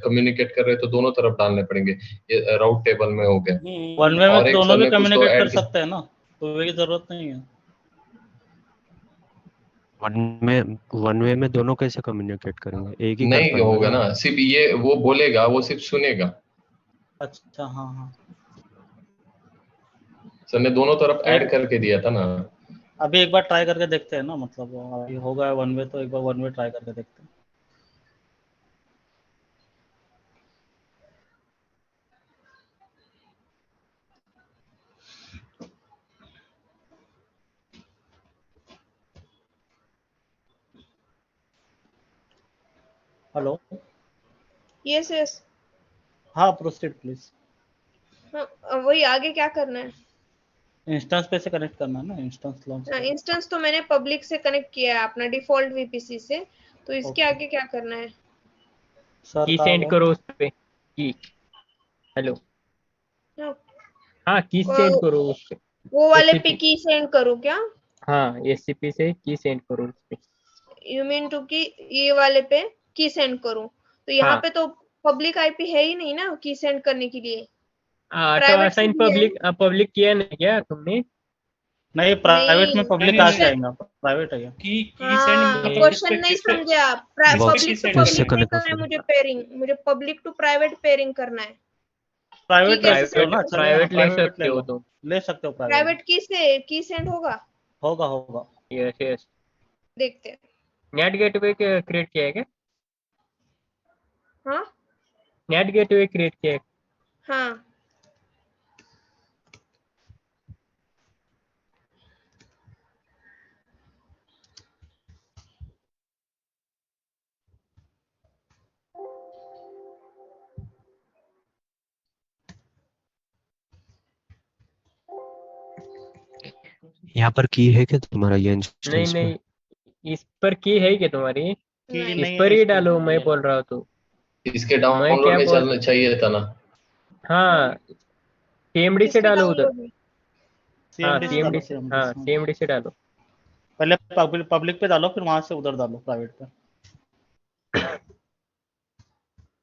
कम्युनिकेट कर रहे हैं तो दोनों तरफ डालने पड़ेंगे। ये राउट टेबल में हो गया। वन वे में और एक दोनों सर भी ने कुछ तो कम्युनिकेट कर ऐड किया। सकते हैं ना, तो वे की जरूरत नहीं है। वन वे में दोनों कैसे कम्युनिकेट करेंगे? एक ही कर नहीं पाएंगे होगा ना। ना, सिर्फ ये वो बोलेगा, वो सिर्फ सुनेगा। अच्छा हाँ हाँ, सर ने दोनों तरफ ऐड एक करके दिया था ना। अभी एक बार ट्राई करके देखते हैं ना, मतलब अभी होगा वन वे, तो एक बार वन वे ट्राई करके देखते हैं। Hello, yes yes. हाँ प्रोसीड प्लीज। हाँ वही आगे क्या करना है? इंस्टेंस पे से कनेक्ट करना है ना, इंस्टेंस लॉन्च। इंस्टेंस तो मैंने पब्लिक से कनेक्ट किया है अपना डिफॉल्ट वीपीसी से, तो इसके आगे क्या करना है? की सेंड करो उस पे की। हेलो, हाँ की सेंड करो उस पे। वो वाले पे एससीपी, की सेंड करूँ क्या? हाँ एससीपी से की सेंड करो उस पे। यू मीन टू कि ये वाले पे की सेंड करूँ? तो यहाँ हाँ पे तो पब्लिक आईपी है ही नहीं ना की सेंड करने के लिए। तो प्राइवेट असाइन की है। पब्लिक किया नहीं क्या तुमने? नहीं, प्राइवेट में नहीं पब्लिक आ जाएगा, प्राइवेट है। की सेंड हाँ मतलब क्वेश्चन नहीं समझे आप। पब्लिक टू किससे पब्लिक नहीं कनेक्ट करना है मुझे पेयरिंग, मुझे पब्लिक टू प्राइवेट पेयरिंग करना है। की प्राइवेट ले कैसे सकते हो सेंड ना, करूँ? चलेगा ना, प्राइवेट ले प्राइवेट सकते ले हो लो, तुम। ले सकते हो प्राइवेट। प्राइवेट की से की सेंड होगा? होगा होगा। Yes yes. देखते हैं। नेट गेटवे क्रिएट किया है क्या? हाँ नेट गेटवे क्रिएट किया है? हाँ यहाँ पर की है क्या तुम्हारा ये नहीं इंस्टेंस में? नहीं, इस पर की है क्या तुम्हारी? की नहीं इस नहीं पर है ही इस पे डालो, नहीं मैं है। बोल रहा हूँ तो। इसके मैं डाउनलोड क्या में बोल, चलना चाहिए था ना। हाँ सीएमडी से इसके डालो उधर। डाउनलोड में। हाँ सीएमडी से सीएमडी डालो से, सीएमडी हाँ से। सीएमडी से डालो। पहले पब्लिक पे डालो, फिर वहां से उधर डालो प्राइवेट पे।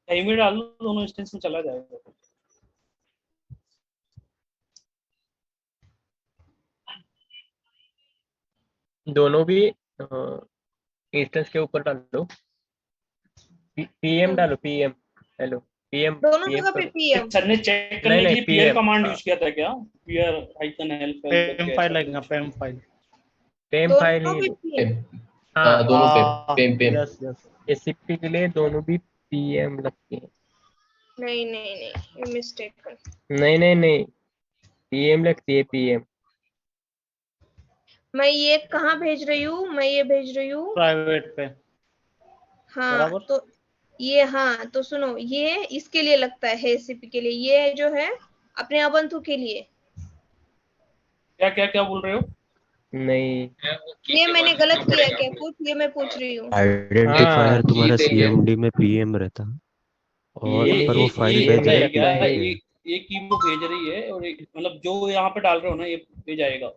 कहीं भी डाल लो, दोनों इंस्टेंस में चला जाएगा। दोनों भी इंस्टेंस के ऊपर डालो। पीएम डालो, पीएम। हेलो, पीएम दोनों पीएम जगह पे करो। पीएम। सर ने चेक नहीं करने के नहीं लिए पीयर पीएम, कमांड हाँ यूज किया था क्या? पीयर हाइफन एल फाइल पेम करके फाइल ऐसा लगेगा, कुछ। पेम फाइल। पेम फाइल दोनों ही भी लो। पीएम। हाँ दोनों पे हाँ PEM PEM. Yes yes. SCP के लिए दोनों भी पीएम लगते हैं। नहीं नहीं नहीं, ये मिस्टेक है। नहीं नहीं नहीं, पीएम लगती है, पीएम। मैं ये कहाँ भेज रही हूँ, मैं ये भेज रही हूँ। प्राइवेट पे हाँ बराबर। तो ये, हाँ तो सुनो, ये इसके लिए लगता है एसीपी के लिए, ये जो है अपने अबंतु के लिए। क्या क्या क्या बोल रहे हो? नहीं, ये मैंने गलत किया क्या कुछ, ये मैं पूछ रही हूँ। हाँ आइडेंटिफायर की तुम्हारा देंगे। सीएमडी में पीएम रहता और ये पर वो फाइल पीएम भेज में रहा है लगता नहीं, है। पीपी के। ये की वो भेज रही है, और मतलब जो यहाँ पे डाल रहे हो ना, ये जाएगा।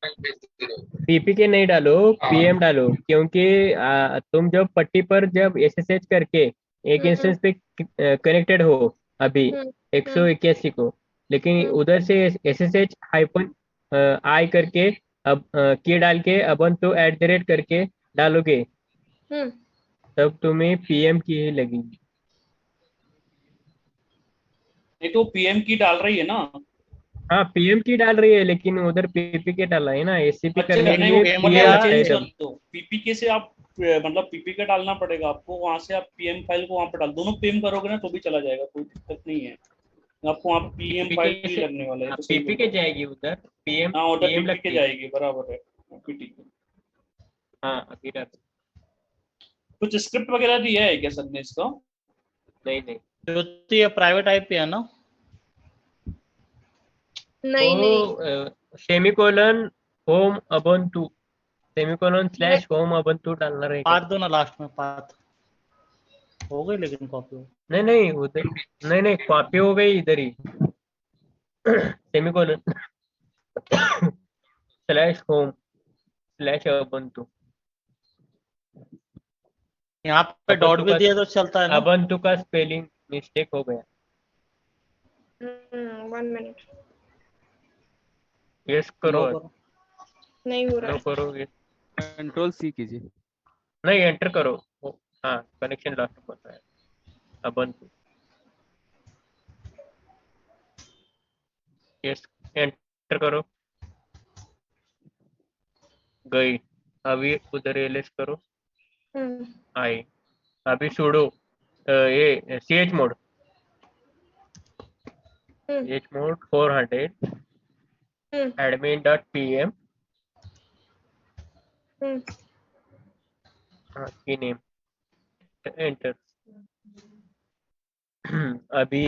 पीपी के नहीं डालो, पीएम डालो, क्योंकि तुम जब पट्टी पर जब एसएसएच करके एक हम्म इंस्टेंस पे कनेक्टेड हो अभी हम्म 181 को, लेकिन हम्म उधर से एसएसएच हाइपन आई करके अब की डाल के अपन तो @, करके डालोगे, हम्म। तब तुम्हें पीएम की ही लगेगी। नहीं तो पीएम की डाल रही है ना। हाँ पीएम की डाल रही है, लेकिन उधर पीपी के डाला है ना, एससीपी अच्छा करने के नहीं, वो लिए पीएम पीएम क्या मतलब लगता है चेंज कर तब। दो, पीपीके से आप मतलब पीपीके डालना पड़ेगा आपको, वहां से आप पीएम फाइल को वहां पे डाल, दोनों पीएम करोगे ना तो भी चला जाएगा, कोई दिक्कत नहीं है। आपको वहाँ पे पीएम फाइल पीपीके ही से, लगने वाला है, तो सही पीपी बोल के रहा हूँ। जाएगी उधर, पीएम हाँ, उधर पीएम पीपीके लगती है। जाएगी, बराबर है। पीपीके हाँ अभी डाल। कुछ स्क्रिप्ट वगैरह दिया है क्या सर ने इसका? नहीं नहीं, जो तो ये प्राइवेट आईपी है ना। नहीं नहीं, वो semicolon home Ubuntu, semicolon slash home Ubuntu डालना रहेगा। पाथ दो ना लास्ट में, पाथ हो गई लेकिन कॉपी। नहीं नहीं उधर, नहीं नहीं कॉपी हो गई इधर ही। Semicolon slash home slash Ubuntu. यहाँ पे डॉट अबंतु भी का, दिया तो चलता है ना। अबंतु का स्पेलिंग मिस्टेक हो गया। 1 मिनट। यस करो, नो करो। नहीं हो रहा नो है। करो yes। कंट्रोल सी कीजिए। नहीं एंटर करो। हाँ कनेक्शन लॉस्ट होता है। अबंतु, यस एंटर करो। गई। अभी उधर एलएस करो। हम्म आई। अभी सुडो ये ch मोड, हम्म ch मोड 400 हम्म admin.pm हम्म की नेम, एंटर। अभी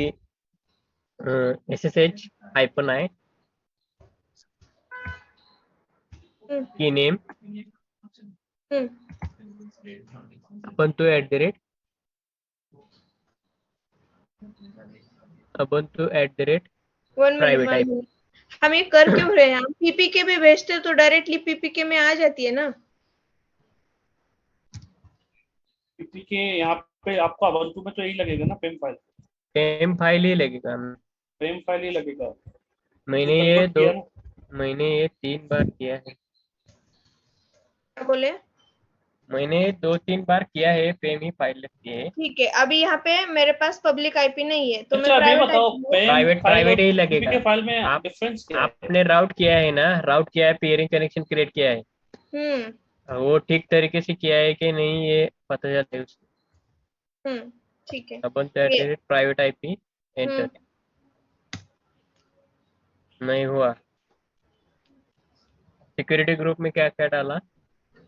ssh हाइपन आई हम्म की नेम हम्म। ubuntu one minute private one IP. Minute हम ये कर क्यों रहे हैं? हम पीपीके में भेजते तो डायरेक्टली पीपीके में आ जाती है ना। पीपीके यहाँ पे आपको अबंतु में तो यही लगेगा ना, पेम फाइल। पेम फाइल ही लगेगा। पेम फाइल ही लगेगा। जो मैंने ये कन्वर्ट दो, किया ना। मैंने ये 3 बार किया है। क्या बोले? मैंने 2-3 बार किया है, पेम ही फाइल लगती है। ठीक है, अभी यहाँ पे मेरे पास पब्लिक आईपी नहीं है तो मैं अच्छा अब ये प्राइवेट बताओ, आईपी पेम प्राइवेट फाइल और प्राइवेट ही लगेगा। पीपीके फाइल में आप डिफरेंस क्या है? आपने राउट किया है ना, राउट किया है, पेयरिंग कनेक्शन क्रिएट किया है, वो ठीक तरीके से किया है कि नहीं ये पता चलता है उससे। ठीक है। अपन ये प्राइवेट आईपी एंटर। नहीं हुआ। सिक्योरिटी ग्रुप में क्या क्या डाला?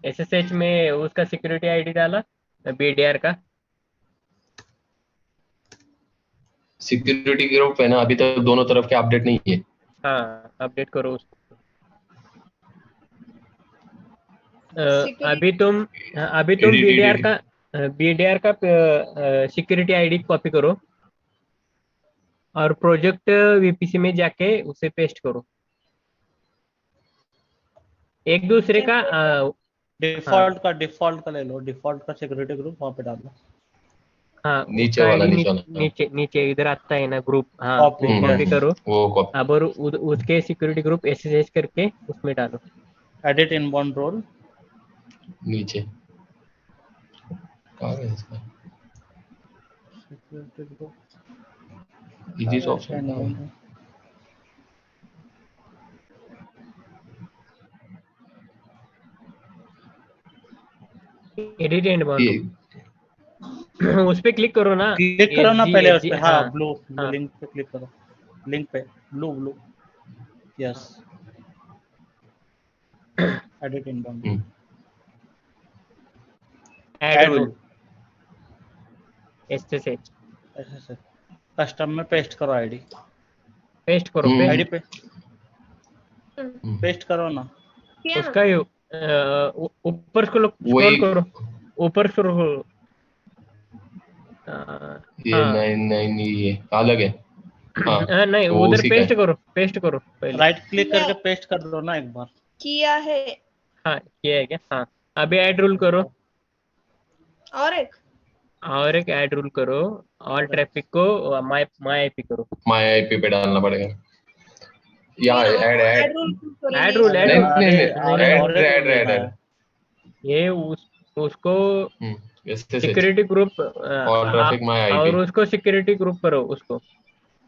एसएसएच में उसका सिक्योरिटी आईडी डाला, बीडीआर का। सिक्योरिटी ग्रुप है ना, अभी तक दोनों तरफ के अपडेट नहीं है। हाँ अपडेट करो उसको। अभी तुम बीडीआर का सिक्योरिटी आईडी कॉपी करो और प्रोजेक्ट वीपीसी में जाके उसे पेस्ट करो। एक दूसरे का डिफॉल्ट का ले लो, डिफॉल्ट का सिक्योरिटी ग्रुप वहाँ पे डालो। हाँ, नीचे उसका वाला आईडी निशान, नीचे इधर आता है ना ग्रुप। हाँ, कॉपी वो कॉपी करो। वो कॉपी अब और उसके सिक्योरिटी ग्रुप एसएसएच करके उसमें डालो। एडिट इनबाउंड रोल नीचे कहाँ है इसका सिक्योरिटी ग्रुप इजी ऑप्शन कहाँ है? एडिट इनबाउंड उस पे क्लिक करो ना। क्लिक करो ना पहले उस पे। हाँ, हाँ, ब्लू लिंक पे क्लिक करो, लिंक पे blue yes, edit inbound add rule SSH ऐसे कस्टम में पेस्ट करो आईडी, पेस्ट करो। आईडी पे पेस्ट करो ना। उसका ऊपर स्क्रॉल करो, ऊपर स्क्रॉल करो। ये नहीं ये अलग है। हाँ, नहीं, तो उधर उसी का पेस्ट करो पहले। राइट क्लिक करके पेस्ट कर दो ना एक बार। किया है। हाँ, किया है क्या? हाँ, अभी ऐड रूल करो। और एक ऐड रूल करो। ऑल ट्रैफिक को माय आईपी करो। माय आईपी पे डालना पड़ेगा। यहाँ ऐड रूल ऐड ये उसको security group all traffic my IP और उसको सिक्योरिटी ग्रुप करो। उसको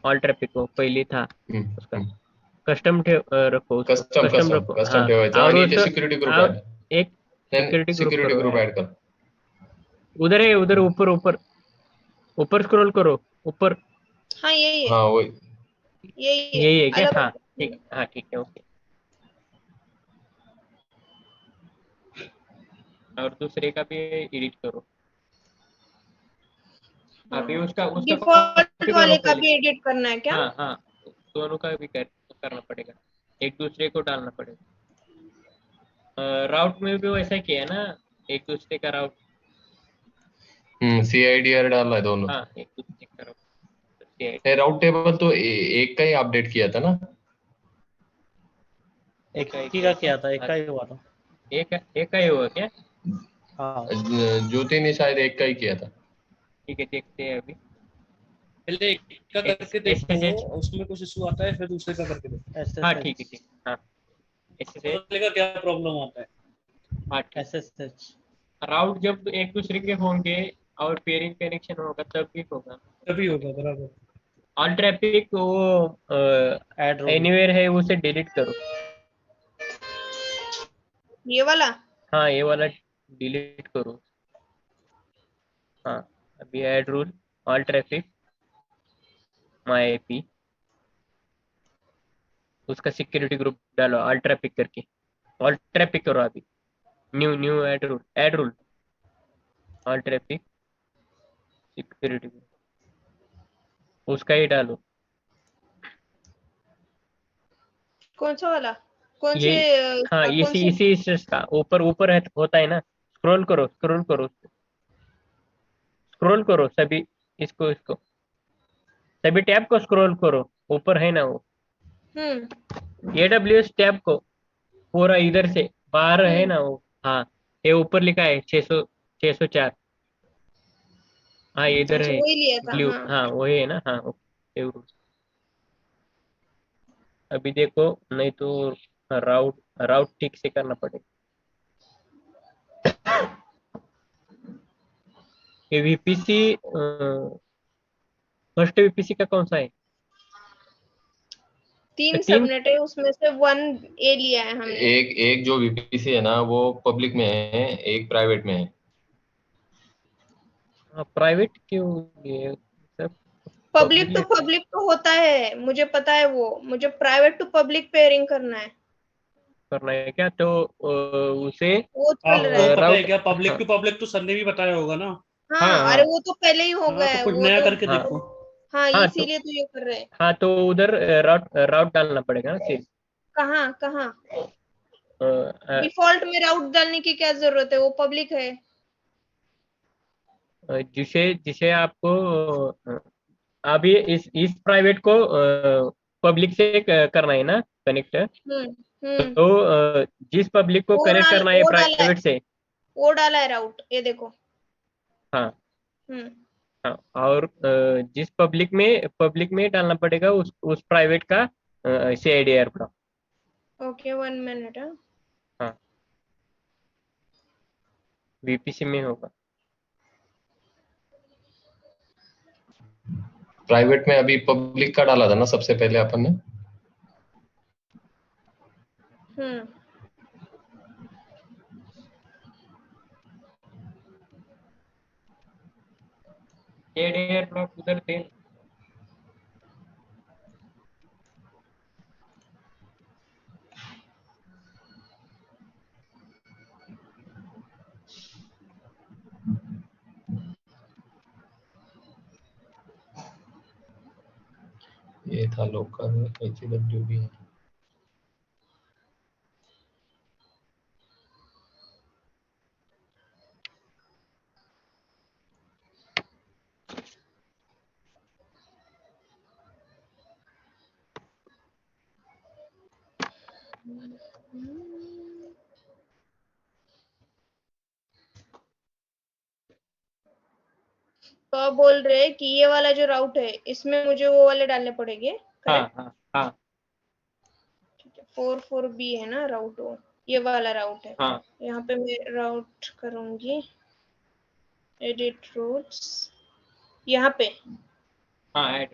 ऑल ट्रैफिक को पहले था उसका कस्टम रखो, कस्टम रखो। कस्टम हाँ, ठेवायचं और आणि उस इथे सिक्युरिटी ग्रुप और ऐड एक सिक्योरिटी ग्रुप ऐड कर। उधर है, उधर ऊपर ऊपर स्क्रॉल करो ऊपर। हाँ, यही है। हाँ यही है क्या? हाँ ठीक, हाँ ठीक है, ओके। और दूसरे का भी एडिट करो। अभी उसका डिफॉल्ट वाले का भी एडिट करना है क्या? हाँ, दोनों का भी करना पड़ेगा, एक दूसरे को डालना पड़ेगा। राउट में भी वैसा किया ना, एक दूसरे का राउट। CIDR डाला है दोनों। हाँ, एक दूसरे का राउट। राउट टेबल तो एक का ही अपडेट किया था ना। एक ही का किया था, एक का ही हुआ था। एक का ही हुआ क्या? हाँ, ज्योति ने शायद एक का ही किया था। ठीक है, देखते हैं अभी। पहले एक का करके देखो, उसमें कुछ इशू आता है फिर दूसरे का करके देखो। हाँ ठीक है, ठीक। हाँ, का क्या प्रॉब्लम आता है? हाँ, SSH राउट जब एक दूसरे के होंगे और पेयरिंग कनेक्शन होगा तभी होगा बराबर। ऑल ट्रैफिक वो एनीवेयर है उसे डिलीट करो। ये वाला? हाँ, ये वाला डिलीट करो। हाँ, अभी add rule all traffic my IP, उसका सिक्योरिटी ग्रुप डालो ऑल ट्रैफिक करके। ऑल ट्रैफिक करो अभी। New add rule all traffic security group, उसका ही डालो। कौन सा वाला? कौन ये से? हाँ, इसी का ऊपर होता है ना। स्क्रॉल करो सभी इसको सभी टैब को स्क्रॉल करो, ऊपर है ना वो AWS टैब को पूरा इधर से बाहर है ना वो। हाँ, ये ऊपर लिखा है 604। हाँ, इधर अच्छा, है वही लिया था। ब्लू। हाँ, वही है ना। हाँ, ओके। अभी देखो, नहीं तो राउट ठीक से करना पड़ेगा। ये VPC फर्स्ट VPC का कौन सा है? 3 सबनेट है, उसमें से 1 A लिया है हमने। एक जो VPC है ना वो पब्लिक में है, एक प्राइवेट में है। प्राइवेट क्यों ये सब? पब्लिक तो होता है, मुझे पता है वो। मुझे प्राइवेट टू पब्लिक पेयरिंग करना है क्या? तो उसे वो चल रहा है। आपको पता है क्या? पब्लिक टू सर ने भी बताया होगा ना। हाँ, अरे वो तो पहले ही हो गया है। तो कुछ नया करके देखो। हाँ, इसीलिए तो ये कर रहे हैं। हाँ, तो उधर राउट डालना पड़ेगा ना सिर्फ। कहाँ? डिफॉल्ट में राउट डालने की क्या जरूरत है, वो पब्लिक है। जिसे जिसे आपको अभी इस प्राइवेट को पब्लिक से करना है ना कनेक्ट। तो जिस पब्लिक को कनेक्ट करना है प्राइवेट से, वो डाला है राउट, ये देखो। हाँ हाँ, और जिस पब्लिक में डालना पड़ेगा उस प्राइवेट का CID एयरड्रॉप। Okay 1 minute. हाँ, VPC में होगा। प्राइवेट में अभी पब्लिक का डाला था ना सबसे पहले अपन ने। CID एयरड्रॉप उधर थे। ये था लोकल HWB। तो आप बोल रहे हैं कि ये वाला जो राउट है इसमें मुझे वो वाले डालने पड़ेंगे। हाँ हाँ हाँ, 44B है ना राउट, वो ये वाला राउट है। हाँ, यहाँ पे मैं राउट करूंगी, एडिट रूट्स, यहाँ पे। हाँ, ऐड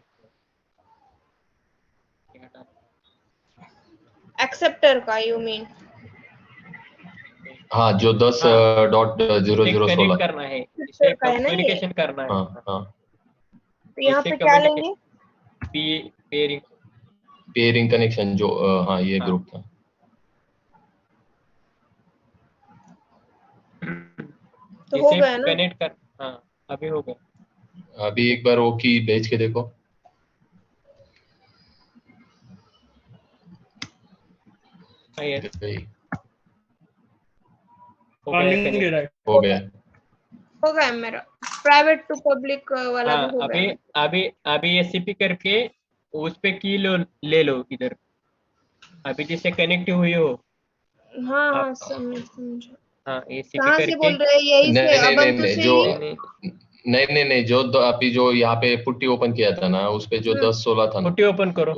एक्सेप्टर का यू मीन? हाँ, जो 10.0016 कनेक्ट करना है, इसे का है ना ये। कम्युनिकेशन करना है। हाँ हाँ, तो यहाँ इससे पे क्या लेंगे? पेयरिंग कनेक्शन जो हाँ ये ग्रुप था। तो हो गया ना? कनेक्ट कर। हाँ, अभी हो गया। अभी एक बार वो की भेज के देखो। हो गया मेरा प्राइवेट टू पब्लिक वाला भी हो गया। अभी SCP करके उस पे की ले लो इधर, अभी जिससे कनेक्ट हुई हो। हाँ हाँ समझा। हाँ, SCP कहाँ करके। से बोल रहे हैं? यही से अबंतु से जो ही? नहीं जो अभी जो यहाँ पे पुट्टी ओपन किया था ना, उस पे जो 10-16 था ना, पुट्टी ओपन करो।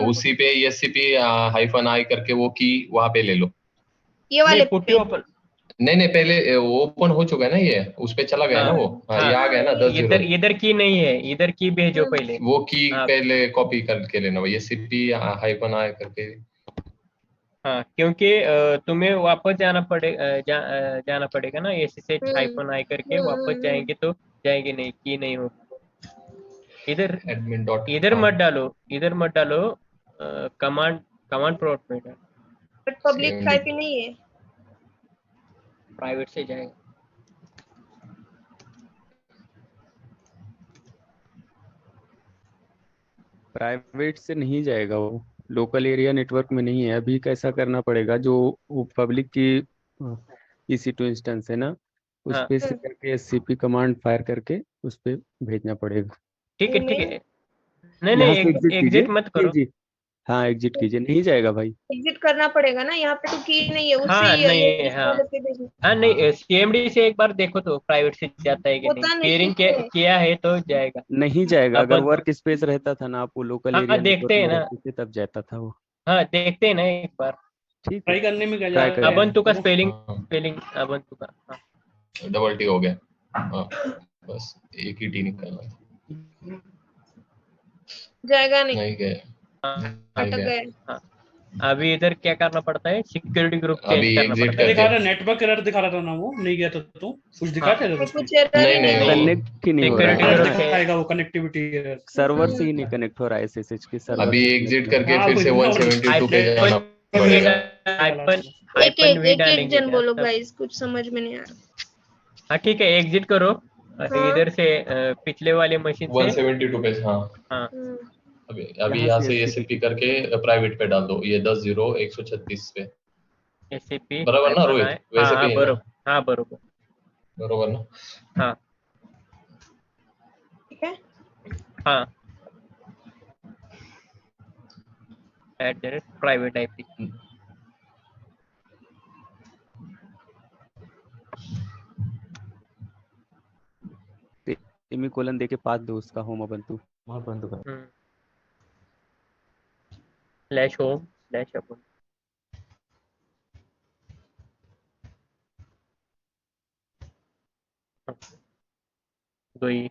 उसी पे SCP -I करके वो की वहां पे ले लो। ये वाले पुट्टी ओपन नहीं पहले वो ओपन हो चुका है ना, ये उस पे चला गया ना वो। हाँ, ये आ गया ना 10-0। इधर की नहीं है, इधर की भेजो पहले। वो की पहले कॉपी करके लेना, SCP -I करके। हाँ, क्योंकि तुम्हें वापस जाना पड़ेगा ना, SSH-I करके वापस जाएंगे तो जाएंगे नहीं, की नहीं होगा। इधर मत डालो, कमांड प्रोम्प्ट में डालो। बट पब्लिक टाइप ही नहीं है, प्राइवेट से जाएगा। प्राइवेट से नहीं जाएगा, वो लोकल एरिया नेटवर्क में नहीं है अभी। कैसा करना पड़ेगा, जो वो पब्लिक की EC2 इंस्टेंस है ना, उस पे से करके SCP कमांड फायर करके उस पे भेजना पड़ेगा। ठीक है। नहीं यहाँ से एग्जिट कीजिए। एग्जिट मत करो। जी हाँ, एग्जिट कीजिए, नहीं जाएगा भाई। एग्जिट करना पड़ेगा ना, यहाँ पे तो की नहीं है, उससे हाँ, ही नहीं, हाँ नहीं, CMD से एक बार देखो तो प्राइवेट से जाता है कि नहीं। पेयरिंग किया है तो जाएगा। नहीं जाएगा, अगर वर्क स्पेस रहता था ना, आप वो लोकल एरिया नेटवर्क में रहते थे तब जाता था वो। हाँ, देखते हैं ना एक बार। ठीक है, ट्राई करने में क्या ट्राई जाएगा? अबंतु का स्पेलिंग अबंतु का। हाँ, डबल T हो गया। हाँ, बस एक ही T निकालना था। जाएगा नहीं गया। अटक गया। हाँ, अभी इधर क्या करना पड़ता है, सिक्योरिटी ग्रुप चेंज अभी करना exit पड़ता है। दिखा रहा नेटवर्क एरर दिखा रहा था ना, वो नहीं गया था तो कुछ दिखा था कुछ एरर ही नहीं कनेक्ट ही नहीं हो रहा Security है, group दिखाएगा वो कनेक्टिविटी एरर। सर्वर से ही नहीं कनेक्ट हो रहा है, SSH के सर्वर अभी से एग्जिट connect करके फिर से 172 पे जाना पड़ेगा। एक जन बोलो गाइस, कुछ समझ में नहीं आ रहा। हाँ, ठीक है, एग्जिट करो इधर से, पिछले वाले मशीन से 172 पे। हाँ, हाँ, अभी यहाँ से SCP करके प्राइवेट पे डाल दो, ये 10.0 136 पे। SCP बराबर ना रोहित, वैसे हाँ भी है ना? बरोबर, हाँ बरोबर, बरोबर ना? हाँ ठीक है। हाँ @private IP। सेमीकोलन देके पाथ दो उसका होम ubuntu और बंद कर। /home/ubuntu। GUI।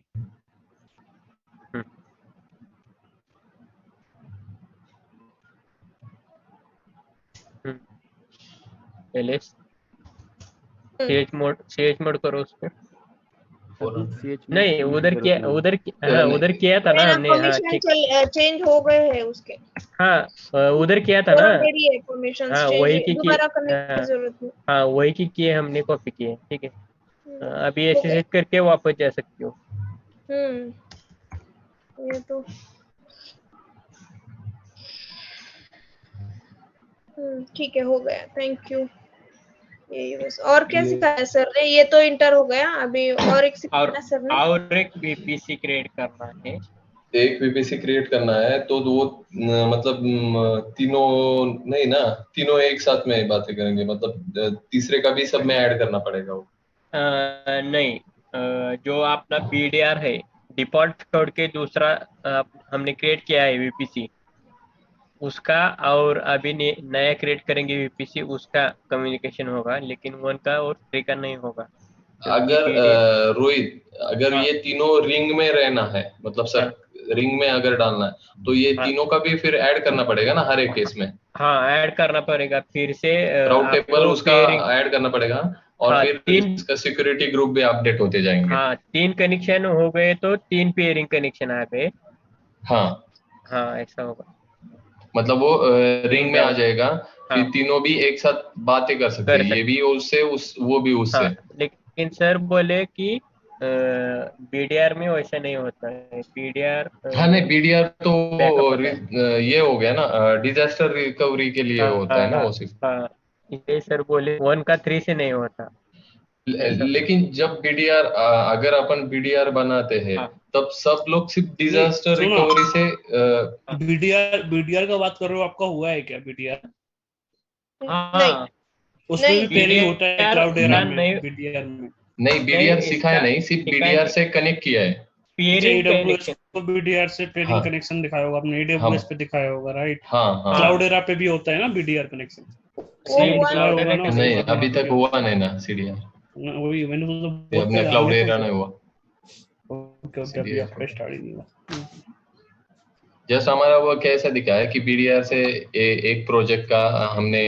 ls ch mode करो उस पे। नहीं उधर किया था ना ना हमने, हाँ परमिशन ठीक। चेंज हो गए हैं उसके, हाँ उधर किया था ना, ऑलरेडी है परमिशन हाँ चेंज, वही की दोबारा करने की जरूरत नहीं। हाँ वही की किए हमने, कॉपी किए, ठीक है। अभी हो गया। ऐसे करके वापस जा सकते हो। ये तो ठीक है, हो गया, थैंक यू। यही बस, और क्या सिखाया सर ने? ये तो इंटर हो गया, अभी और एक सिखाया सर ने। और एक VPC क्रिएट करना है। एक VPC क्रिएट करना है तो वो मतलब तीनों नहीं ना, तीनों एक साथ में बातें करेंगे, मतलब तीसरे का भी सब में ऐड करना पड़ेगा वो। नहीं, जो अपना PDR है डिफॉल्ट छोड़ के दूसरा हमने क्रिएट किया है VPC, उसका और अभी नया क्रिएट करेंगे VPC, उसका कम्युनिकेशन होगा, लेकिन 1 का और 3 का नहीं होगा। अगर रोहित, अगर ये तीनों रिंग में रहना है, मतलब सर रिंग में अगर डालना है तो ये तीनों का भी फिर ऐड करना पड़ेगा ना हर एक केस में। हाँ ऐड करना पड़ेगा फिर से, राउट टेबल उसका पेयरिंग, ऐड करना पड़ेगा और फिर इसका सिक्योरिटी ग्रुप भी अपडेट होते जाएंगे। हाँ 3 कनेक्शन हो गए तो 3 पेयरिंग कनेक्शन आ गए। हाँ हाँ ऐसा होगा, मतलब वो रिंग में आ जाएगा, फिर तीनों भी एक साथ बातें कर सकते हैं, ये भी उससे वो भी उससे। लेकिन सर बोले कि BDR में वैसा नहीं होता है। BDR हाँ नहीं, BDR तो ये हो गया ना, डिजास्टर रिकवरी के लिए होता है ना वो सिर्फ। हाँ इसलिए सर बोले 1 का 3 से नहीं होता। लेकिन जब BDR अगर अपन BDR बनाते हैं तब सब लोग सिर्फ डिजास्टर रिकवरी से बीडीआर का बात कर रहे हो, आपका हुआ है क्या बीडीआर? हाँ उसमें भी पेयरिंग होता है क्लाउडेरा में, नहीं, बीडीआर में नहीं, BDR सिखाया नहीं, सिर्फ BDR से कनेक्ट किया है। AWS को BDR से पेयरिंग कनेक्शन दिखाया होगा आपने, AWS पे दिखाया होगा, राइट? हाँ क्लाउडेरा पे भी होता है ना BDR कनेक्शन, होगा ना? नहीं अभी तक हुआ नहीं ना CDR, वही मैंने तो बहुत अपने पहले क्लाउड एरा नहीं हुआ। ओके अभी आपका स्टार्ट ही नहीं हुआ। जस्ट हमारा वो कैसा दिखा है कि BDR से एक प्रोजेक्ट का हमने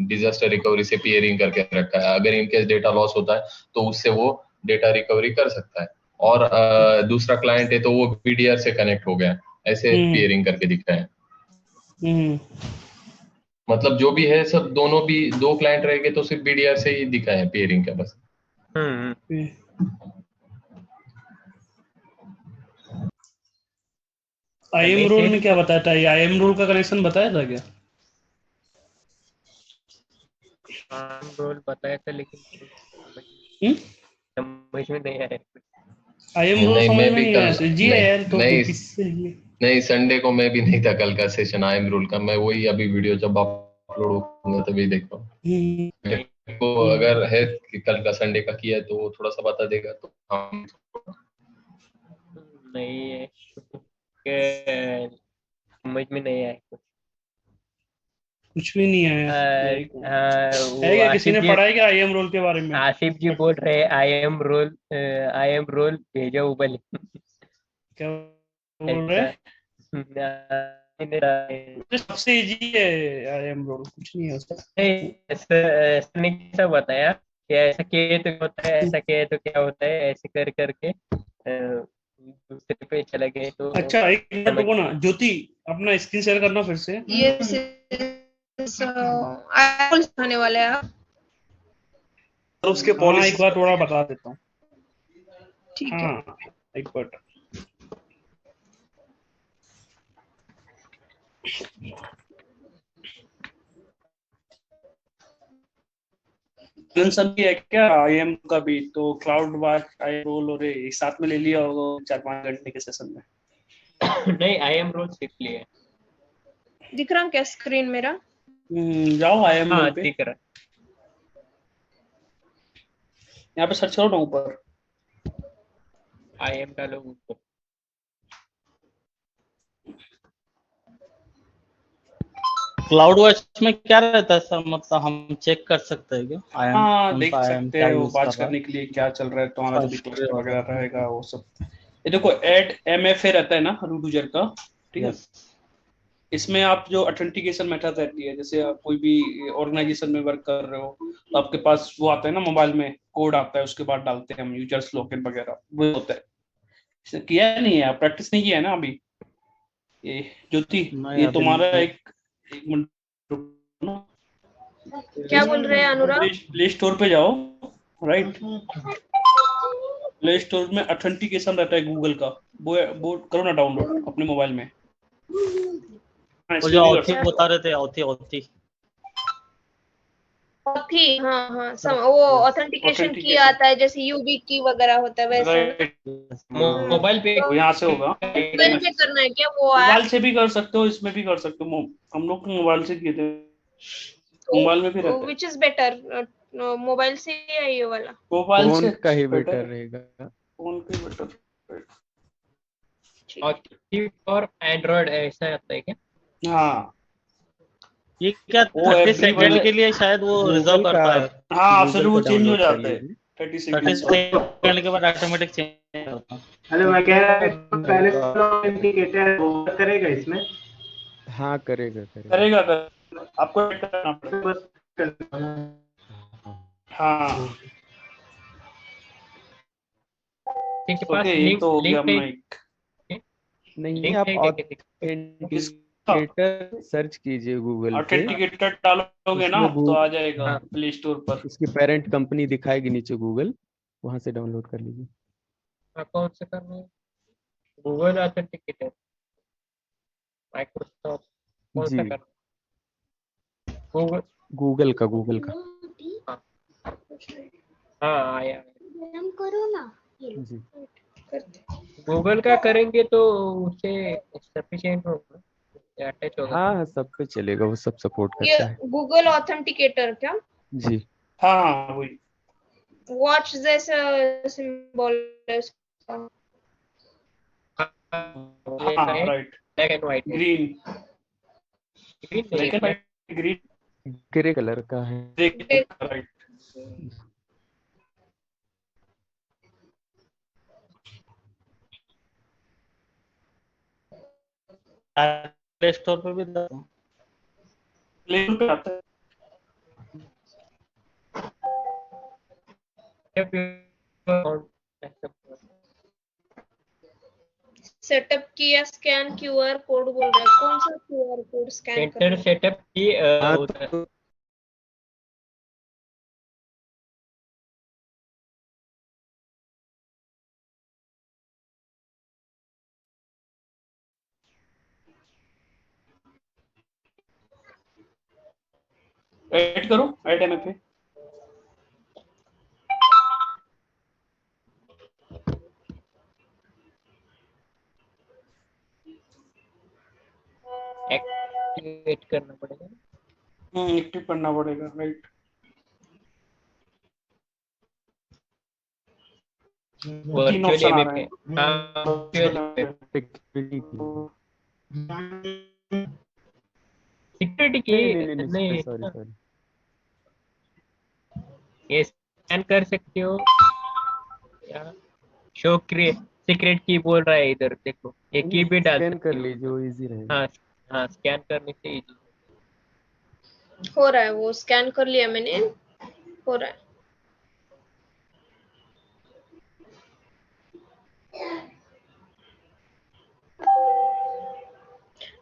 डिजास्टर रिकवरी से पेयरिंग करके रखा है, अगर इनकेस डेटा लॉस होता है तो उससे वो डेटा रिकवरी कर सकता है, और दूसरा क्लाइंट है तो वो BDR से कनेक्ट हो गया, ऐसे पेयरिंग करके दिखा है। मतलब जो भी है सब दोनों भी, दो क्लाइंट रहेंगे तो सिर्फ BDR से ही दिखा है पेयरिंग का बस। IAM रोल में क्या बताया था? IAM रोल का कनेक्शन बताया था क्या? रोल बताया था लेकिन समझ में नहीं आया। IAM रोल समझ में नहीं आया जी यार, तो नहीं संडे को मैं भी नहीं था कल का सेशन IAM रोल का, मैं वही अभी वीडियो जब अपलोड होगा तभी देखता हूँ। तो अगर है कि कल का संडे का किया है तो वो थोड़ा सा बता देगा तो हम नहीं है, समझ में नहीं आया कुछ भी नहीं आया। है क्या किसी ने पढ़ा है क्या IAM रोल के बारे में? आसिफ जी बोल रहे IAM रोल भेजो उबल। क्या बोल रहे हैं? सबसे इजी है IAM रोल, कुछ नहीं है उसका। नहीं कैसा बताया कि ऐसा किए तो होता है, ऐसा किए तो क्या होता है, ऐसे कर करके दूसरे पे चले गए तो। अच्छा एक मिनट रुको ना, ज्योति अपना स्क्रीन शेयर करना फिर से। ये सिखाने वाले हैं आप? उसके एक बार थोड़ा बता देता हूँ। ठीक है। हाँ एक बार आंसर भी है क्या IAM का भी? तो क्लाउड वाच आई रोल और एक साथ में ले लिया होगा 4-5 घंटे के सेशन में। नहीं, IAM रोल सीख लिए। दिख रहा क्या स्क्रीन मेरा? जाओ IAM हाँ रोल पे, दिख रहा यहाँ पे सर्च करो ना ऊपर। है। IAM डालो ऊपर। क्लाउड वॉच में क्या रहता है सर, मतलब हम चेक कर सकते हैं क्या IAM हाँ, कौन देख सा IAM सकते क्या हैं वो यूज कर बात रहा है? करने के लिए क्या चल रहा है, तुम्हारा जो भी हिस्ट्री क्लस्टर वगैरह वगैरह। रहेगा वो सब। ये देखो ऐड MFA रहता है ना रूट यूजर का, ठीक है। यस। इसमें आप जो ऑथेंटिकेशन मेथड रहती है, जैसे आप कोई भी ऑर्गेनाइजेशन में वर्क कर रहे हो तो आपके पास वो आता है ना मोबाइल में कोड आता है, उसके बाद डालते हैं हम यूजर्स लॉगिन वगैरह, वो होता है। इसने किया नहीं है, प्रैक्टिस नहीं किया है ना अभी ये ज्योति? नहीं ये अभी तुम्हारा नहीं। एक मिनट रुको ना। क्या बोल रहे हैं अनुराग? प्ले स्टोर पे जाओ, राइट। प्ले स्टोर में ऑथेंटिकेशन रहता है गूगल का, वो करो ना डाउनलोड अपने मोबाइल में। हाँ, वो इसमें जो भी कर औथी सकते बता हो। रहे थे, औथी औथी। थी हाँ हाँ वो ऑथेंटिकेशन की ऑथेंटिकेशन, आता है, जैसे यूबी की वगैरह होता है वैसा ना। राइट। मोबाइल पे तो यहाँ से होगा। मोबाइल पे करना है क्या वो मोबाइल ऐप? से भी कर सकते हो, इसमें भी कर सकते हो। हम लोग तो मोबाइल से किए थे, मोबाइल में भी रहता है। विच इज बेटर, मोबाइल से या ये वाला? मोबाइल से फोन का ही बेटर बेटर है, रहेगा। फोन पे बेटर। और एंड्रॉइड ऐसा आता है क्या? हाँ, ये क्या वो 30 एवरी सेकंड के लिए शायद वो रिजर्व गूगल का करता है। हाँ, फिर गूगल वो का चेंज हो डाउनलोड कर जाता है लीजिए। 30 30 सेकंड्स बाद। सेकंड के बाद ऑटोमेटिक चेंज होता है। हेलो, मैं कह रहा नहीं पहले तो ऑथेंटिकेटर वो करेगा इसमें। हाँ करेगा करेगा। करेगा कर, आपको ऐड करना पड़ेगा। हाँ, के पास ओके, ये लिंक तो हो गया लिंक है? अपना एक। नहीं, लिंक आप है क्या किसी? इसका ऑथेंटिकेटर सर्च कीजिए गूगल पे। ऑथेंटिकेटर डालोगे ना उसमें तो आ जाएगा हाँ, प्ले स्टोर पर। उसकी पेरेंट कंपनी दिखाएगी नीचे गूगल, वहां से डाउनलोड कर लीजिए। कौन से करना है? गूगल ऑथेंटिकेटर, माइक्रोसॉफ्ट, कौन जी सा करना है? गूगल। गूगल का हाँ हाँ आया। करो ना। जी। गूगल का करेंगे तो उसे सफिशिएंट होगा, अटैच होगा। हाँ हाँ, सब पे चलेगा, वो सब सपोर्ट ये करता है। गूगल ऑथेंटिकेटर क्या? जी हाँ वही। वॉच जैसा सिंबल है उसका। ये हाँ है राइट, ब्लैक एंड व्हाइट है। ग्रीन, ग्रीन नहीं black and black. White, green, grey colour का है। राइट। प्ले स्टोर पे भी प्ले पे आता है। सेटअप किया, स्कैन QR कोड बोल रहा है, कौन सा QR कोड स्कैन करना एंटर है? सेटअप की हाँ उधर। तो ऐड करो, ऐड MFA। एक्टिवेट करना पड़ेगा। एक्टिव करना पड़ेगा, राइट। तीन वर्चुअल ऑप्शन आ रहे MFA। हैं। हाँ सिक्योरिटी की नहीं नहीं सॉरी सॉरी। ये स्कैन कर सकते हो या शो सीक्रेट की बोल रहा है इधर, देखो ये की भी डाल स्कैन कर सकते हो। लीजिए, वो इजी रहेगा। हाँ हाँ, स्कैन करने से इजी। हो रहा है, वो स्कैन कर लिया मैंने, हो रहा है।